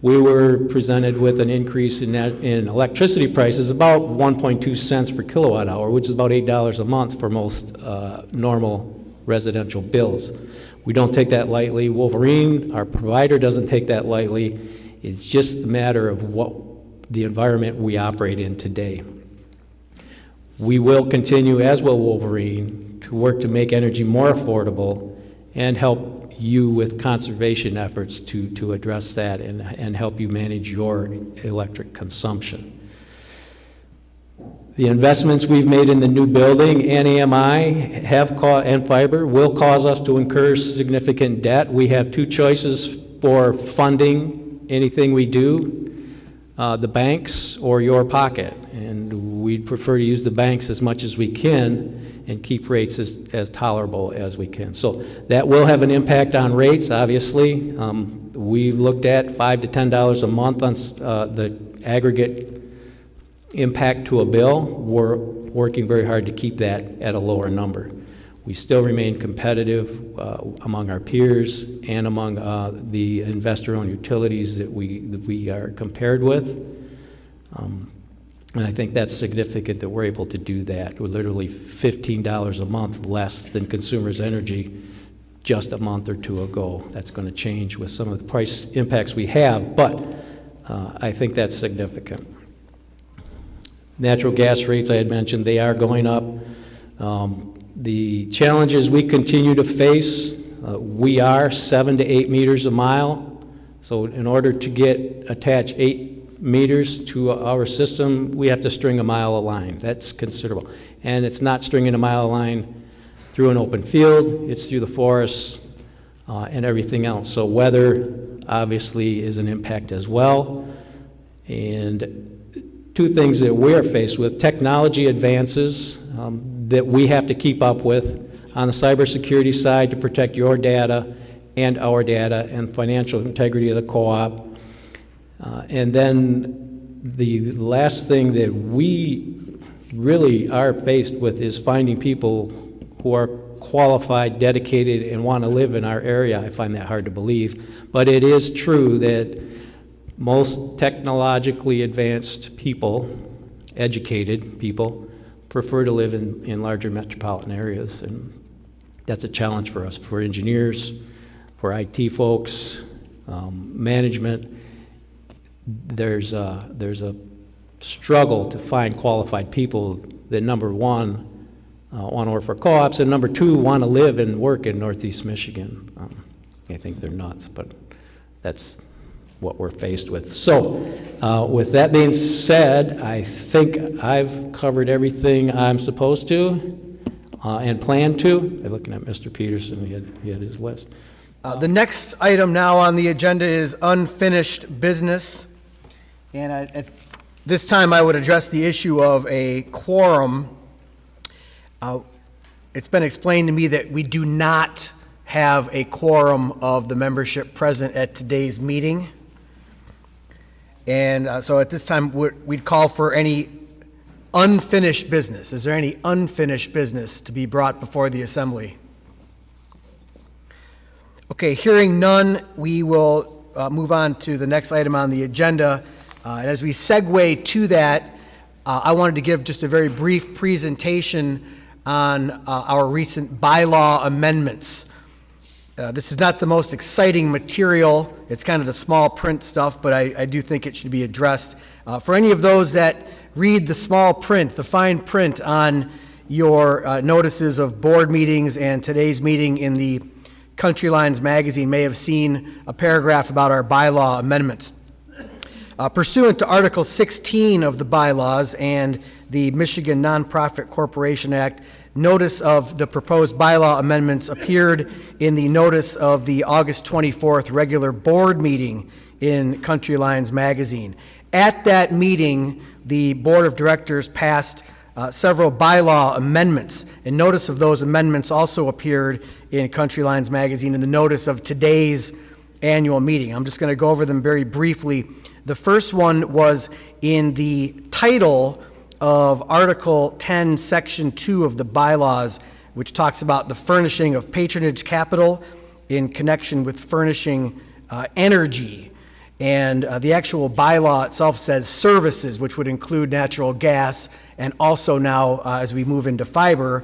We were presented with an increase in electricity prices about 1.2 cents per kilowatt hour, which is about $8 a month for most normal residential bills. We don't take that lightly. Wolverine, our provider, doesn't take that lightly. It's just a matter of what the environment we operate in today. We will continue, as will Wolverine, to work to make energy more affordable and help you with conservation efforts to address that and help you manage your electric consumption. The investments we've made in the new building and AMI and fiber will cause us to incur significant debt. We have two choices for funding anything we do, the banks or your pocket. And we'd prefer to use the banks as much as we can and keep rates as tolerable as we can. So that will have an impact on rates, obviously. We've looked at $5 to $10 a month on the aggregate impact to a bill. We're working very hard to keep that at a lower number. We still remain competitive among our peers and among the investor-owned utilities that we are compared with. And I think that's significant that we're able to do that. We're literally $15 a month less than Consumers Energy just a month or two ago. That's going to change with some of the price impacts we have, but I think that's significant. Natural gas rates, I had mentioned, they are going up. The challenges we continue to face, we are 7 to 8 meters a mile. So in order to attach 8 meters to our system, we have to string a mile of line. That's considerable. And it's not stringing a mile of line through an open field, it's through the forests and everything else. So weather obviously is an impact as well. And two things that we're faced with, technology advances that we have to keep up with on the cybersecurity side to protect your data and our data and financial integrity of the co-op. And then the last thing that we really are faced with is finding people who are qualified, dedicated, and want to live in our area. I find that hard to believe. But it is true that most technologically advanced people, educated people, prefer to live in larger metropolitan areas, and that's a challenge for us, for engineers, for IT folks, management. There's a struggle to find qualified people that, number one, want to work for co-ops, and number two, want to live and work in Northeast Michigan. I think they're nuts, but that's what we're faced with. So, with that being said, I think I've covered everything I'm supposed to and plan to. I'm looking at Mr. Peterson, he had his list. The next item now on the agenda is unfinished business. And at this time, I would address the issue of a quorum. It's been explained to me that we do not have a quorum of the membership present at today's meeting. And so at this time, we'd call for any unfinished business. Is there any unfinished business to be brought before the assembly? Okay, hearing none, we will move on to the next item on the agenda. And as we segue to that, I wanted to give just a very brief presentation on our recent bylaw amendments. This is not the most exciting material. It's kind of the small print stuff, but I do think it should be addressed. For any of those that read the small print, the fine print on your notices of board meetings and today's meeting in the Country Lines magazine may have seen a paragraph about our bylaw amendments. Pursuant to Article 16 of the bylaws and the Michigan Nonprofit Corporation Act, notice of the proposed bylaw amendments appeared in the notice of the August 24th regular board meeting in Country Lines magazine. At that meeting, the board of directors passed several bylaw amendments, and notice of those amendments also appeared in Country Lines magazine in the notice of today's annual meeting. I'm just going to go over them very briefly. The first one was in the title of Article 10, Section 2 of the bylaws, which talks about the furnishing of patronage capital in connection with furnishing energy. And the actual bylaw itself says services, which would include natural gas, and also now, as we move into fiber.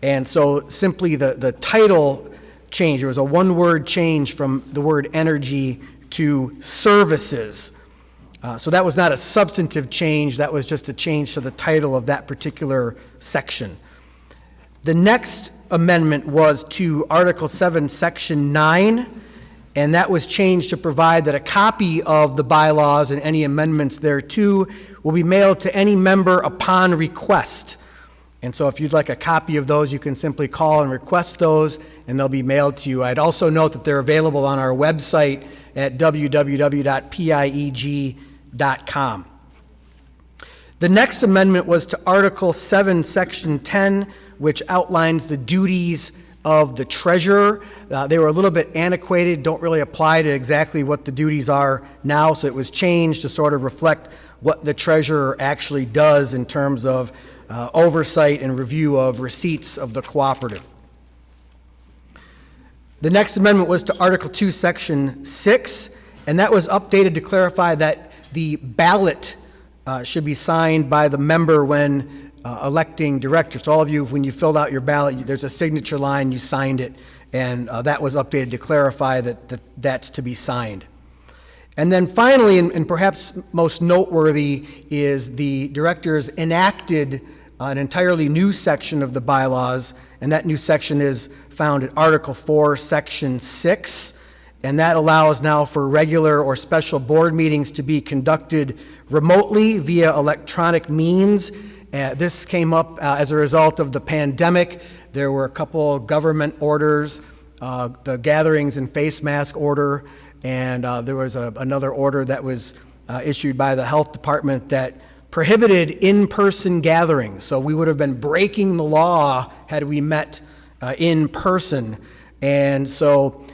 And so simply the title change, there was a one-word change from the word energy to services. So that was not a substantive change, that was just a change to the title of that particular section. The next amendment was to Article 7, Section 9, and that was changed to provide that a copy of the bylaws and any amendments thereto will be mailed to any member upon request. And so if you'd like a copy of those, you can simply call and request those, and they'll be mailed to you. I'd also note that they're available on our website at www.PIE&G.com. The next amendment was to Article 7, Section 10, which outlines the duties of the treasurer. They were a little bit antiquated, don't really apply to exactly what the duties are now, so it was changed to sort of reflect what the treasurer actually does in terms of oversight and review of receipts of the cooperative. The next amendment was to Article 2, Section 6, and that was updated to clarify that the ballot should be signed by the member when electing directors. So all of you, when you filled out your ballot, there's a signature line, you signed it, and that was updated to clarify that that's to be signed. And then finally, and perhaps most noteworthy, is the directors enacted an entirely new section of the bylaws, and that new section is found at Article 4, Section 6, and that allows now for regular or special board meetings to be conducted remotely via electronic means. This came up as a result of the pandemic. There were a couple government orders, the gatherings and face mask order, and there was another order that was issued by the health department that prohibited in-person gatherings. So we would have been breaking the law had we met in person. And so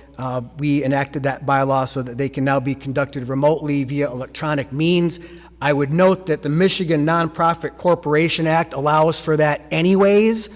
we enacted that bylaw so that they can now be conducted remotely via electronic means. I would note that the Michigan Nonprofit Corporation Act allows for that anyways.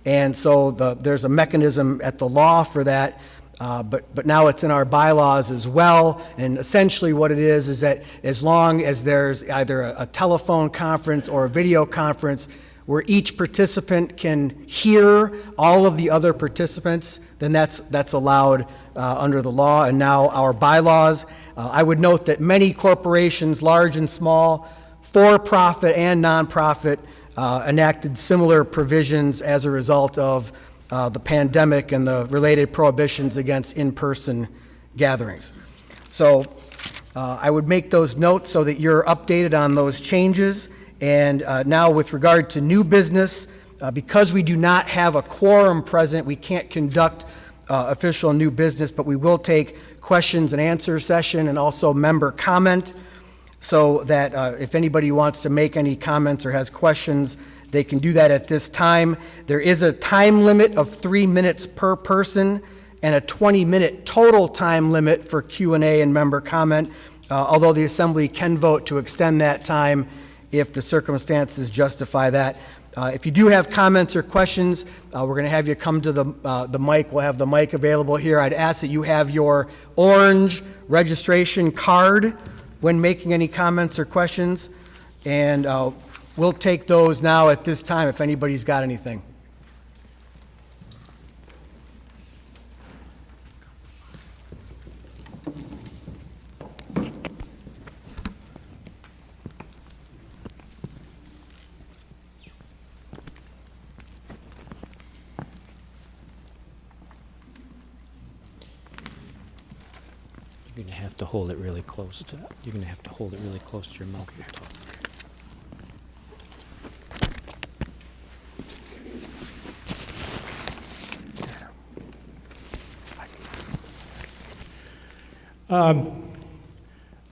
And so there's a mechanism at the law for that. but now it's in our bylaws as well. And essentially what it is that as long as there's either a telephone conference or a video conference where each participant can hear all of the other participants, then that's allowed under the law and now our bylaws. I would note that many corporations, large and small, for-profit and nonprofit, enacted similar provisions as a result of the pandemic and the related prohibitions against in-person gatherings. So I would make those notes so that you're updated on those changes. And now with regard to new business, because we do not have a quorum present, we can't conduct official new business, but we will take questions and answer session and also member comment, so that if anybody wants to make any comments or has questions, they can do that at this time. There is a time limit of 3 minutes per person and a 20-minute total time limit for Q&A and member comment, although the Assembly can vote to extend that time if the circumstances justify that. If you do have comments or questions, we're going to have you come to the mic. We'll have the mic available here. I'd ask that you have your orange registration card when making any comments or questions, and we'll take those now at this time if anybody's got anything. You're going to have to hold it really close to, you're going to have to hold it really close to your mouth.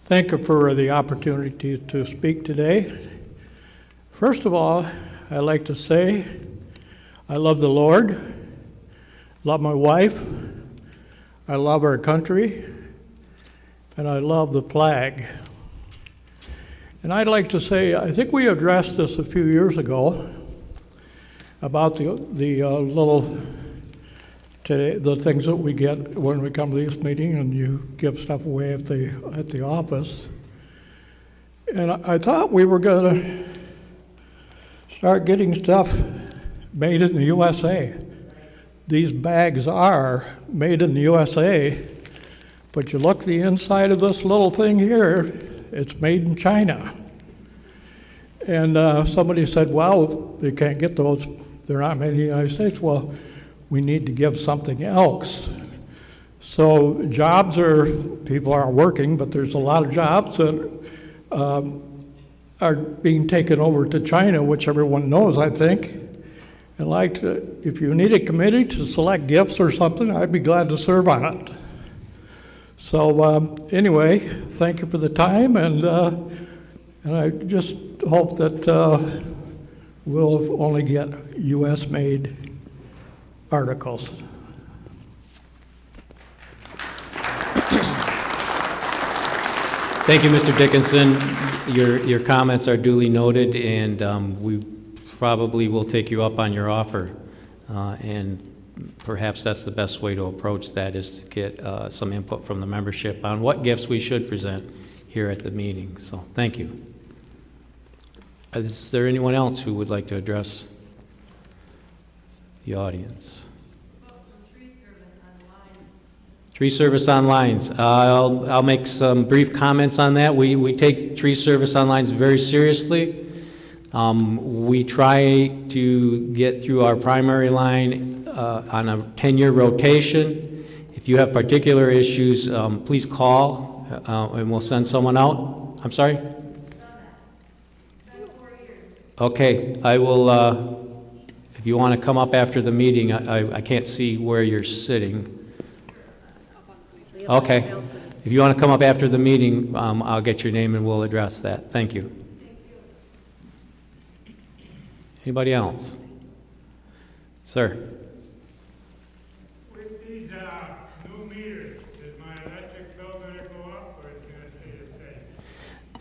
Thank you for the opportunity to speak today. First of all, I'd like to say I love the Lord, love my wife, I love our country, and I love the flag. And I'd like to say, I think we addressed this a few years ago about the things that we get when we come to this meeting and you give stuff away at the office. And I thought we were going to start getting stuff made in the USA. These bags are made in the USA, but you look the inside of this little thing here, it's made in China. And somebody said, well, you can't get those, they're not made in the United States. Well, we need to give something else. So jobs people aren't working, but there's a lot of jobs that are being taken over to China, which everyone knows, I think. And if you need a committee to select gifts or something, I'd be glad to serve on it. So anyway, thank you for the time, and I just hope that we'll only get U.S.-made articles. Thank you, Mr. Dickinson. Your comments are duly noted, and we probably will take you up on your offer. And perhaps that's the best way to approach that, is to get some input from the membership on what gifts we should present here at the meeting. So thank you. Is there anyone else who would like to address the audience? Tree service on lines. I'll make some brief comments on that. We take tree service on lines very seriously. We try to get through our primary line on a 10-year rotation. If you have particular issues, please call and we'll send someone out. I'm sorry? Okay, I will, if you want to come up after the meeting, I can't see where you're sitting. Okay, if you want to come up after the meeting, I'll get your name and we'll address that. Thank you. Anybody else? Sir. With these new meters, is my electric bill going to go up, or is it going to stay the same?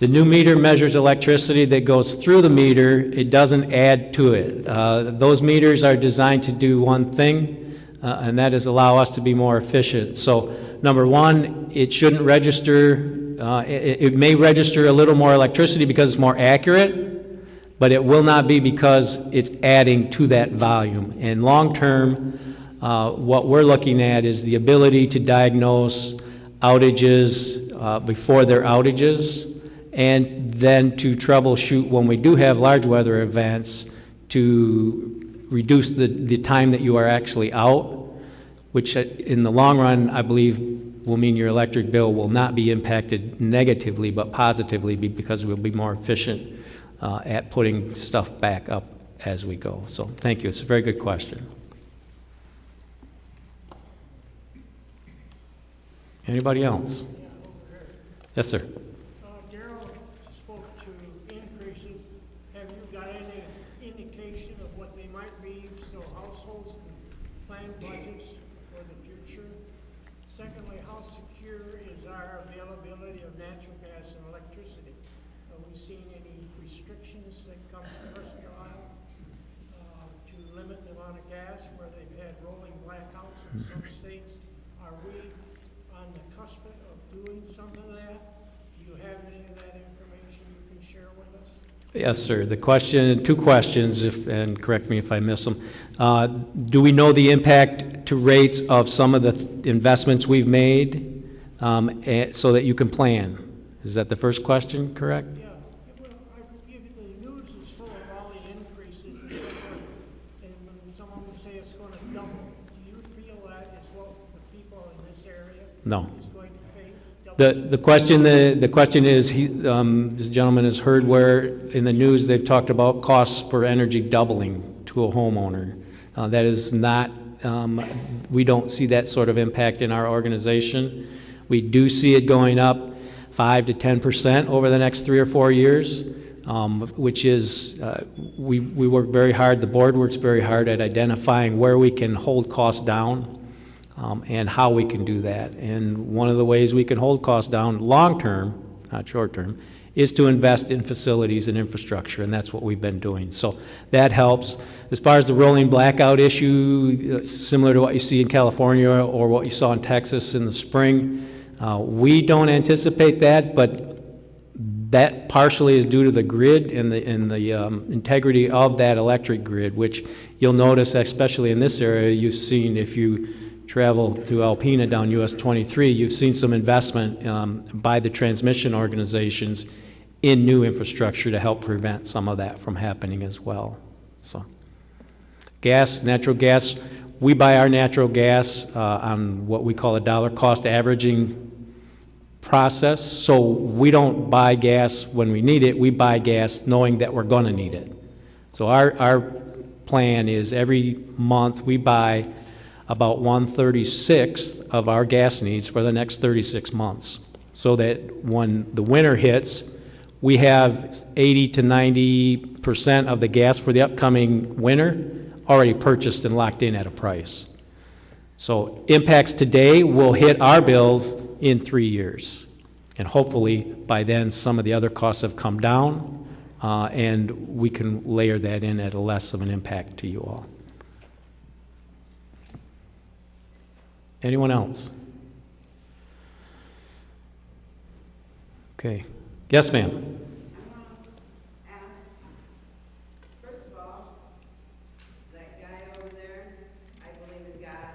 The new meter measures electricity that goes through the meter. It doesn't add to it. Those meters are designed to do one thing. and that is allow us to be more efficient. So, number one, it shouldn't register, it may register a little more electricity because it's more accurate, but it will not be because it's adding to that volume. And long-term, what we're looking at is the ability to diagnose outages before they're outages, and then to troubleshoot when we do have large weather events to reduce the time that you are actually out, which in the long run, I believe, will mean your electric bill will not be impacted negatively, but positively, because we'll be more efficient at putting stuff back up as we go. So thank you. It's a very good question. Anybody else? Yes, sir. Darrell spoke to increases. Have you got any indication of what they might be so households can plan budgets for the future? Secondly, how secure is our availability of natural gas and electricity? Have we seen any restrictions that come to Presque Isle to limit the amount of gas where they've had rolling blackouts in some states? Are we on the cusp of doing something of that? Do you have any of that information you can share with us? Yes, sir. The question, two questions, and correct me if I miss them. Do we know the impact to rates of some of the investments we've made so that you can plan? Is that the first question, correct? Yeah. Well, the news is full of all the increases and so forth, and when someone would say it's going to double, do you feel that is what the people in this area No. is going to face? The question is, this gentleman has heard where in the news they've talked about costs for energy doubling to a homeowner. That is not, we don't see that sort of impact in our organization. We do see it going up 5 to 10% over the next 3 or 4 years, which is, we work very hard, the board works very hard at identifying where we can hold costs down. And how we can do that. And one of the ways we can hold costs down long-term, not short-term, is to invest in facilities and infrastructure, and that's what we've been doing. So that helps. As far as the rolling blackout issue, similar to what you see in California or what you saw in Texas in the spring, we don't anticipate that, but that partially is due to the grid and the integrity of that electric grid, which you'll notice, especially in this area, you've seen if you travel to Alpena down US 23, you've seen some investment by the transmission organizations in new infrastructure to help prevent some of that from happening as well. So, gas, natural gas, we buy our natural gas on what we call a dollar cost averaging process. So we don't buy gas when we need it, we buy gas knowing that we're going to need it. So our plan is every month we buy about 1/36 of our gas needs for the next 36 months, so that when the winter hits, we have 80 to 90% of the gas for the upcoming winter already purchased and locked in at a price. So impacts today will hit our bills in 3 years. And hopefully by then some of the other costs have come down and we can layer that in at a less of an impact to you all. Anyone else? Okay. Yes, ma'am. First of all, that guy over there, I believe in God,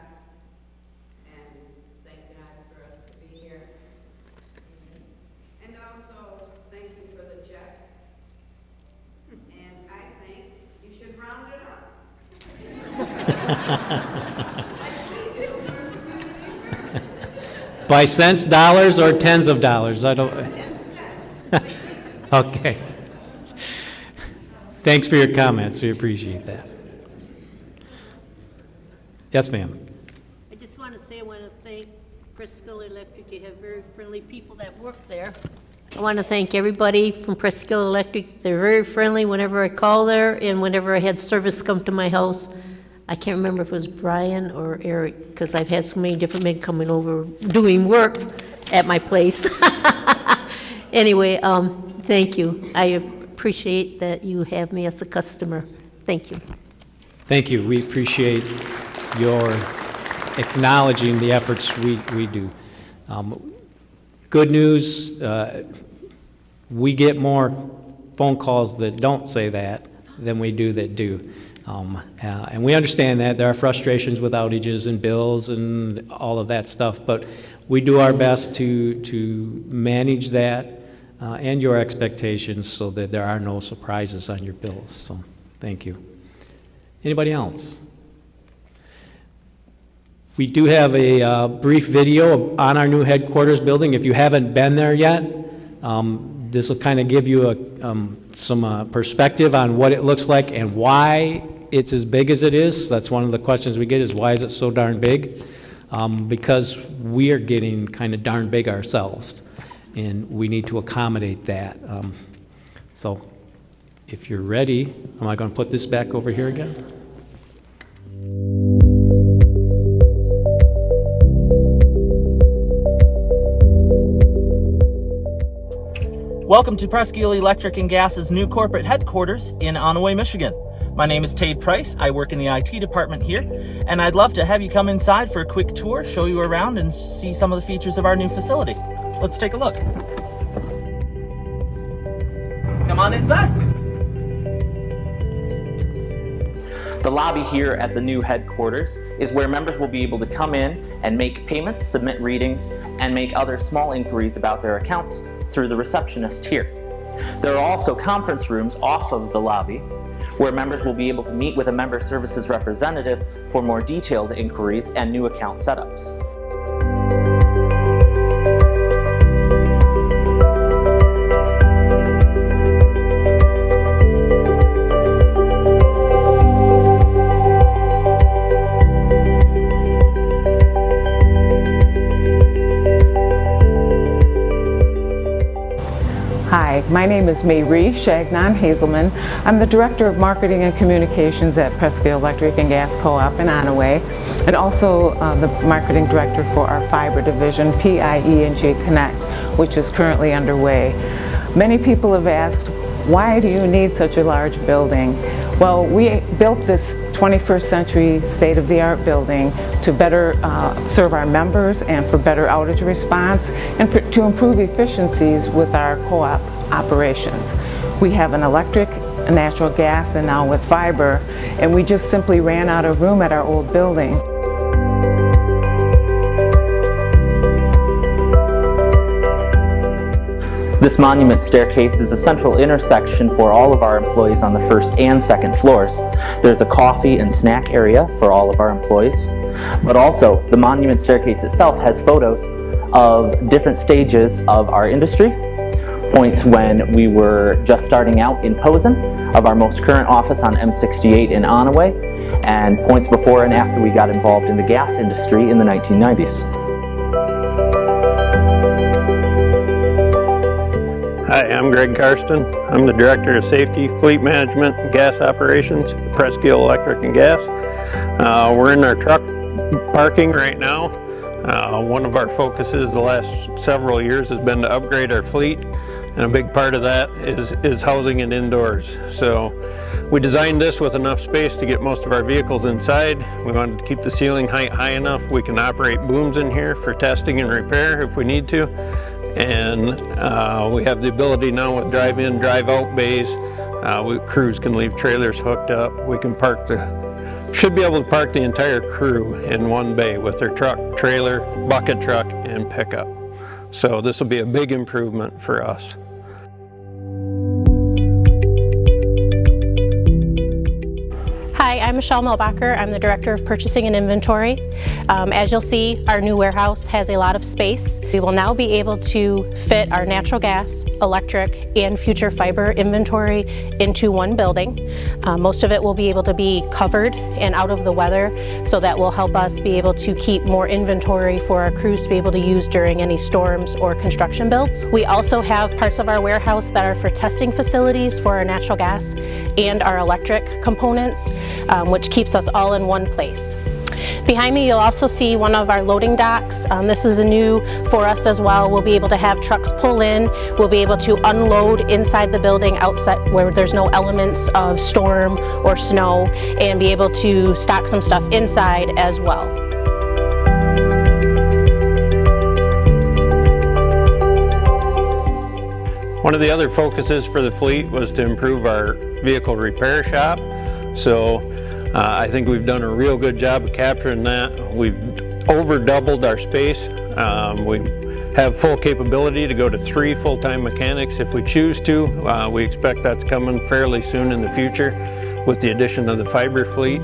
and thank God for us to be here. And also, thank you for the check. And I think you should round it up. By cents, dollars, or tens of dollars? I don't. Okay. Thanks for your comments. We appreciate that. Yes, ma'am. I just want to say I want to thank Presque Isle Electric. You have very friendly people that work there. I want to thank everybody from Presque Isle Electric. They're very friendly whenever I call there and whenever I had service come to my house. I can't remember if it was Brian or Eric, because I've had so many different men coming over doing work at my place. Anyway, thank you. I appreciate that you have me as a customer. Thank you. Thank you. We appreciate your acknowledging the efforts we do. Good news, we get more phone calls that don't say that than we do that do. And we understand that there are frustrations with outages and bills and all of that stuff, but we do our best to manage that and your expectations so that there are no surprises on your bills. So thank you. Anybody else? We do have a brief video on our new headquarters building. If you haven't been there yet, this will kind of give you some perspective on what it looks like and why it's as big as it is. That's one of the questions we get is why is it so darn big? Because we are getting kind of darn big ourselves, and we need to accommodate that. So if you're ready, am I going to put this back over here again? Welcome to Presque Isle Electric and Gas's new corporate headquarters in Onaway, Michigan. My name is Tate Price. I work in the IT department here, and I'd love to have you come inside for a quick tour, show you around, and see some of the features of our new facility. Let's take a look. Come on inside. The lobby here at the new headquarters is where members will be able to come in and make payments, submit readings, and make other small inquiries about their accounts through the receptionist here. There are also conference rooms off of the lobby where members will be able to meet with a member services representative for more detailed inquiries and new account setups. Hi, my name is Mayrie Chagnon-Hazelman. I'm the Director of Marketing and Communications at Presque Isle Electric and Gas Co-op in Onaway, and also the Marketing Director for our fiber division, PIE&G Connect, which is currently underway. Many people have asked, why do you need such a large building? Well, we built this 21st century state-of-the-art building to better serve our members and for better outage response and to improve efficiencies with our co-op operations. We have an electric, a natural gas, and now with fiber, and we just simply ran out of room at our old building. This monument staircase is a central intersection for all of our employees on the first and second floors. There's a coffee and snack area for all of our employees, but also the monument staircase itself has photos of different stages of our industry, points when we were just starting out in Posen, of our most current office on M68 in Onaway, and points before and after we got involved in the gas industry in the 1990s. Hi, I'm Greg Karsten. I'm the Director of Safety, Fleet Management, and Gas Operations at Presque Isle Electric and Gas. We're in our truck parking right now. One of our focuses the last several years has been to upgrade our fleet, and a big part of that is housing it indoors. So we designed this with enough space to get most of our vehicles inside. We wanted to keep the ceiling height high enough we can operate booms in here for testing and repair if we need to. And we have the ability now with drive-in, drive-out bays. Crews can leave trailers hooked up. We can should be able to park the entire crew in one bay with their truck, trailer, bucket truck, and pickup. So this will be a big improvement for us. Hi, I'm Michelle Melbacher. I'm the Director of Purchasing and Inventory. As you'll see, our new warehouse has a lot of space. We will now be able to fit our natural gas, electric, and future fiber inventory into one building. Most of it will be able to be covered and out of the weather, so that will help us be able to keep more inventory for our crews to be able to use during any storms or construction builds. We also have parts of our warehouse that are for testing facilities for our natural gas and our electric components, which keeps us all in one place. Behind me you'll also see one of our loading docks. This is new for us as well. We'll be able to have trucks pull in. We'll be able to unload inside the building outside where there's no elements of storm or snow, and be able to stock some stuff inside as well. One of the other focuses for the fleet was to improve our vehicle repair shop. So I think we've done a real good job of capturing that. We've over doubled our space. We have full capability to go to 3 full-time mechanics if we choose to. We expect that's coming fairly soon in the future with the addition of the fiber fleet.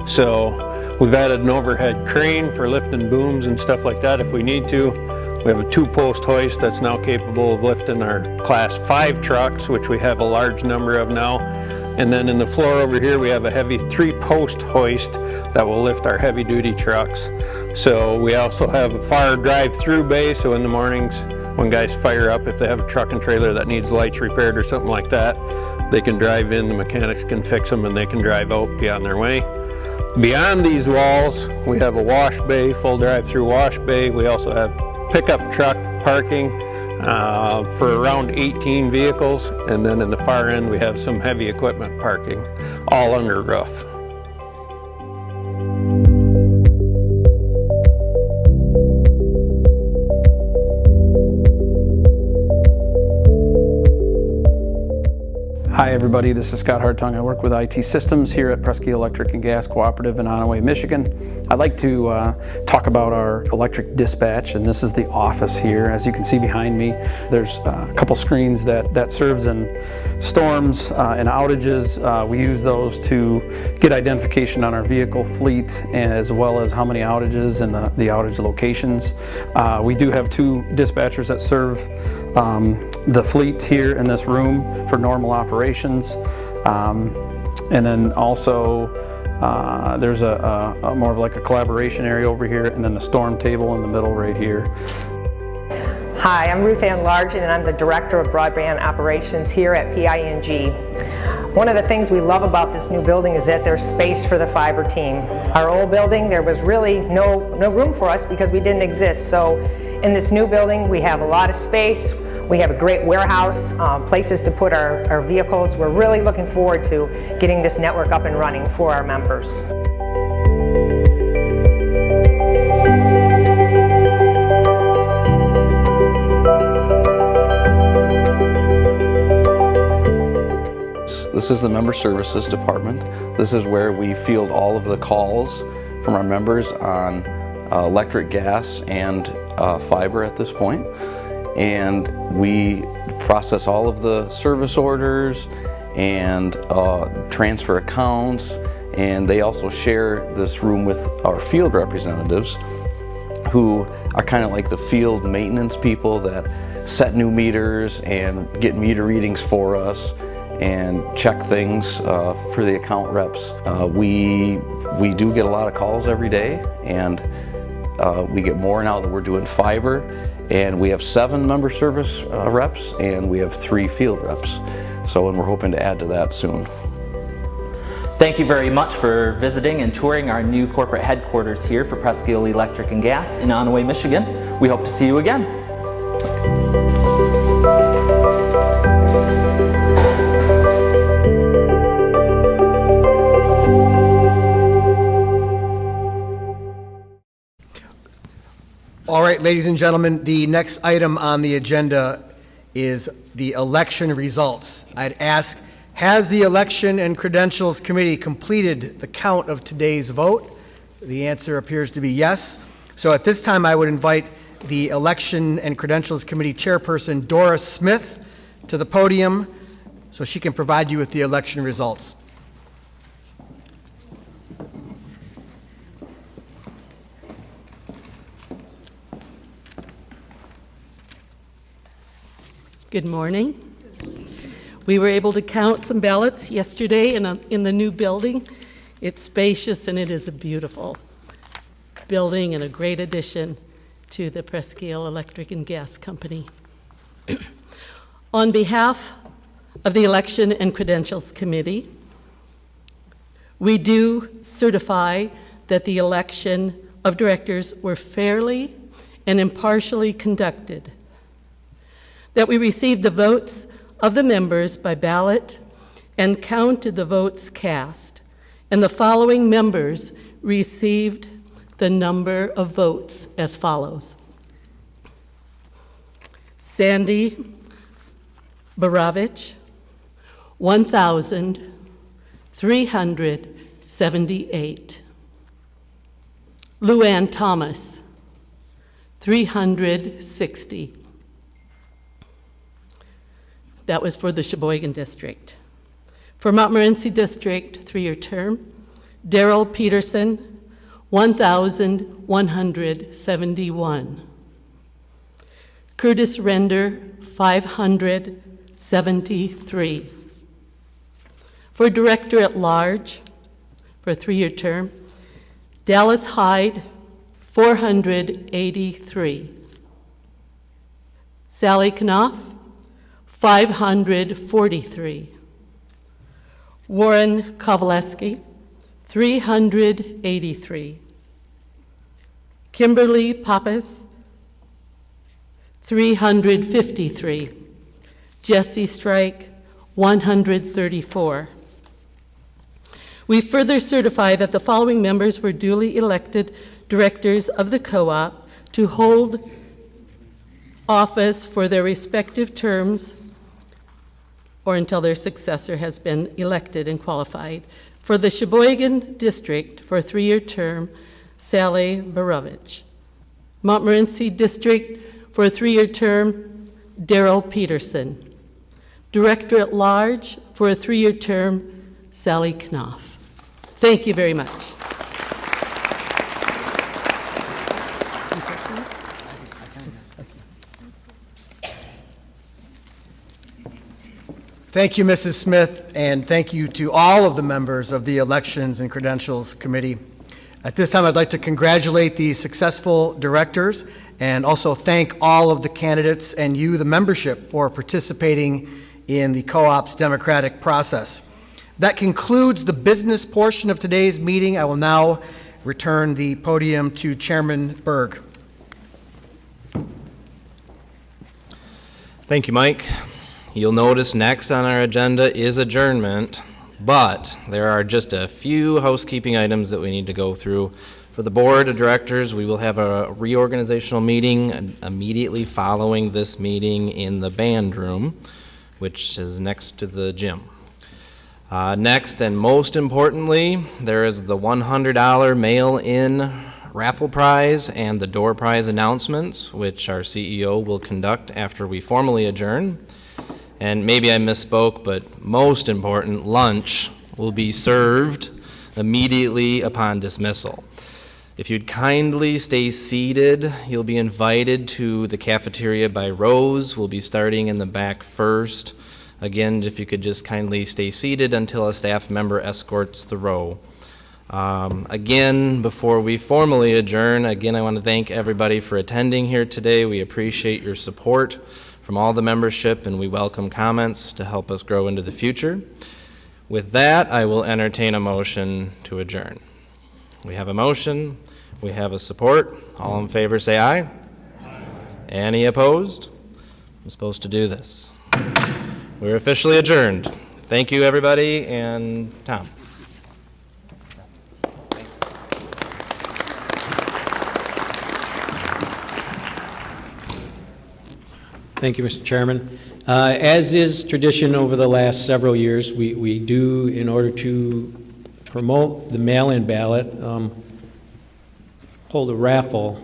So we've added an overhead crane for lifting booms and stuff like that if we need to. We have a 2-post hoist that's now capable of lifting our Class 5 trucks, which we have a large number of now. And then in the floor over here, we have a heavy 3-post hoist that will lift our heavy-duty trucks. So we also have a fire drive-through bay, so in the mornings when guys fire up, if they have a truck and trailer that needs lights repaired or something like that, they can drive in, the mechanics can fix them, and they can drive out, be on their way. Beyond these walls, we have a wash bay, full drive-through wash bay. We also have pickup truck parking for around 18 vehicles, and then in the far end we have some heavy equipment parking, all under roof. Hi everybody, this is Scott Hartung. I work with IT Systems here at Presque Electric and Gas Cooperative in Onaway, Michigan. I'd like to talk about our electric dispatch, and this is the office here. As you can see behind me, there's a couple screens that serves in storms and outages. We use those to get identification on our vehicle fleet as well as how many outages and the outage locations. We do have 2 dispatchers that serve the fleet here in this room for normal operations. And then also there's a more of like a collaboration area over here, and then the storm table in the middle right here. Hi, I'm Ruth Ann Largent, and I'm the Director of Broadband Operations here at PIE&G. One of the things we love about this new building is that there's space for the fiber team. Our old building, there was really no room for us because we didn't exist. So in this new building, we have a lot of space. We have a great warehouse, places to put our vehicles. We're really looking forward to getting this network up and running for our members. This is the Member Services Department. This is where we field all of the calls from our members on electric, gas, and fiber at this point. And we process all of the service orders and transfer accounts, and they also share this room with our field representatives, who are kind of like the field maintenance people that set new meters and get meter readings for us and check things for the account reps. We do get a lot of calls every day, and we get more now that we're doing fiber. And we have 7 member service reps, and we have 3 field reps. So, and we're hoping to add to that soon. Thank you very much for visiting and touring our new corporate headquarters here for Presque Electric and Gas in Onaway, Michigan. We hope to see you again. All right, ladies and gentlemen, the next item on the agenda is the election results. I'd ask, has the Election and Credentials Committee completed the count of today's vote? The answer appears to be yes. So at this time, I would invite the Election and Credentials Committee Chairperson, Doris Smith, to the podium so she can provide you with the election results. Good morning. We were able to count some ballots yesterday in the new building. It's spacious and it is a beautiful building and a great addition to the Presque Electric and Gas Company. On behalf of the Election and Credentials Committee, we do certify that the election of directors were fairly and impartially conducted, that we received the votes of the members by ballot and counted the votes cast, and the following members received the number of votes as follows: Sandy Baravich, 1,378. Luann Thomas, 360. That was for the Sheboygan District. For Montmorency District, 3-year term, Daryl Peterson, 1,171. Curtis Render, 573. For Director at Large, for a 3-year term, Dallas Hyde, 483. Sally Knopf, 543. Warren Kovaleski, 383. Kimberly Pappas, 353. Jesse Strike, 134. We further certify that the following members were duly elected directors of the co-op to hold office for their respective terms or until their successor has been elected and qualified. For the Sheboygan District, for a 3-year term, Sally Barovich. Montmorency District, for a 3-year term, Daryl Peterson. Director at Large, for a 3-year term, Sally Knopf. Thank you very much. Thank you, Mrs. Smith, and thank you to all of the members of the Elections and Credentials Committee. At this time, I'd like to congratulate the successful directors and also thank all of the candidates and you, the membership, for participating in the co-op's democratic process. That concludes the business portion of today's meeting. I will now return the podium to Chairman Berg. Thank you, Mike. You'll notice next on our agenda is adjournment, but there are just a few housekeeping items that we need to go through. For the board of directors, we will have a reorganizational meeting immediately following this meeting in the band room, which is next to the gym. Next, and most importantly, there is the $100 mail-in raffle prize and the door prize announcements, which our CEO will conduct after we formally adjourn. And maybe I misspoke, but most important, lunch will be served immediately upon dismissal. If you'd kindly stay seated, you'll be invited to the cafeteria by rows. We'll be starting in the back first. Again, if you could just kindly stay seated until a staff member escorts the row. Again, before we formally adjourn, again, I want to thank everybody for attending here today. We appreciate your support from all the membership, and we welcome comments to help us grow into the future. With that, I will entertain a motion to adjourn. We have a motion, we have a support. All in favor say aye. Aye. Any opposed? I'm supposed to do this. We're officially adjourned. Thank you, everybody, and Tom. Thank you, Mr. Chairman. As is tradition over the last several years, we do, in order to promote the mail-in ballot, hold a raffle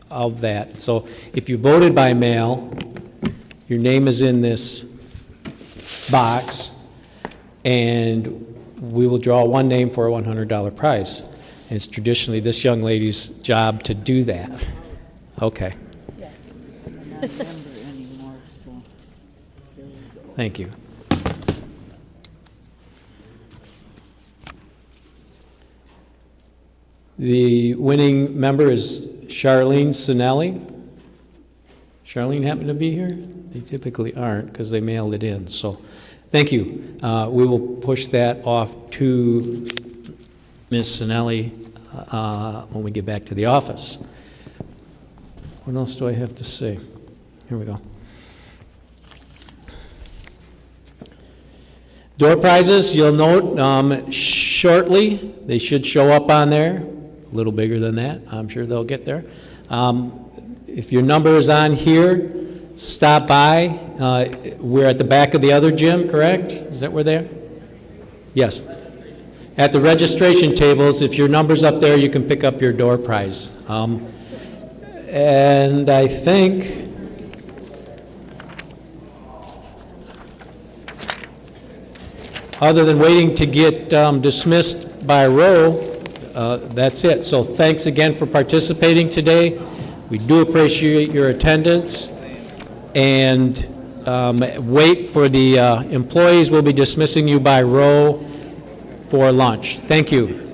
of that. So if you voted by mail, your name is in this box, and we will draw one name for a $100 prize. And it's traditionally this young lady's job to do that. Okay. Thank you. The winning member is Charlene Sinelli. Charlene happen to be here? They typically aren't because they mailed it in. So thank you. We will push that off to Ms. Sinelli when we get back to the office. What else do I have to say? Here we go. Door prizes, you'll note shortly, they should show up on there. A little bigger than that. I'm sure they'll get there. If your number is on here, stop by. We're at the back of the other gym, correct? Is that where they are? Yes. At the registration tables, if your number's up there, you can pick up your door prize. And I think other than waiting to get dismissed by row, that's it. So thanks again for participating today. We do appreciate your attendance. And wait for the employees. We'll be dismissing you by row for lunch. Thank you.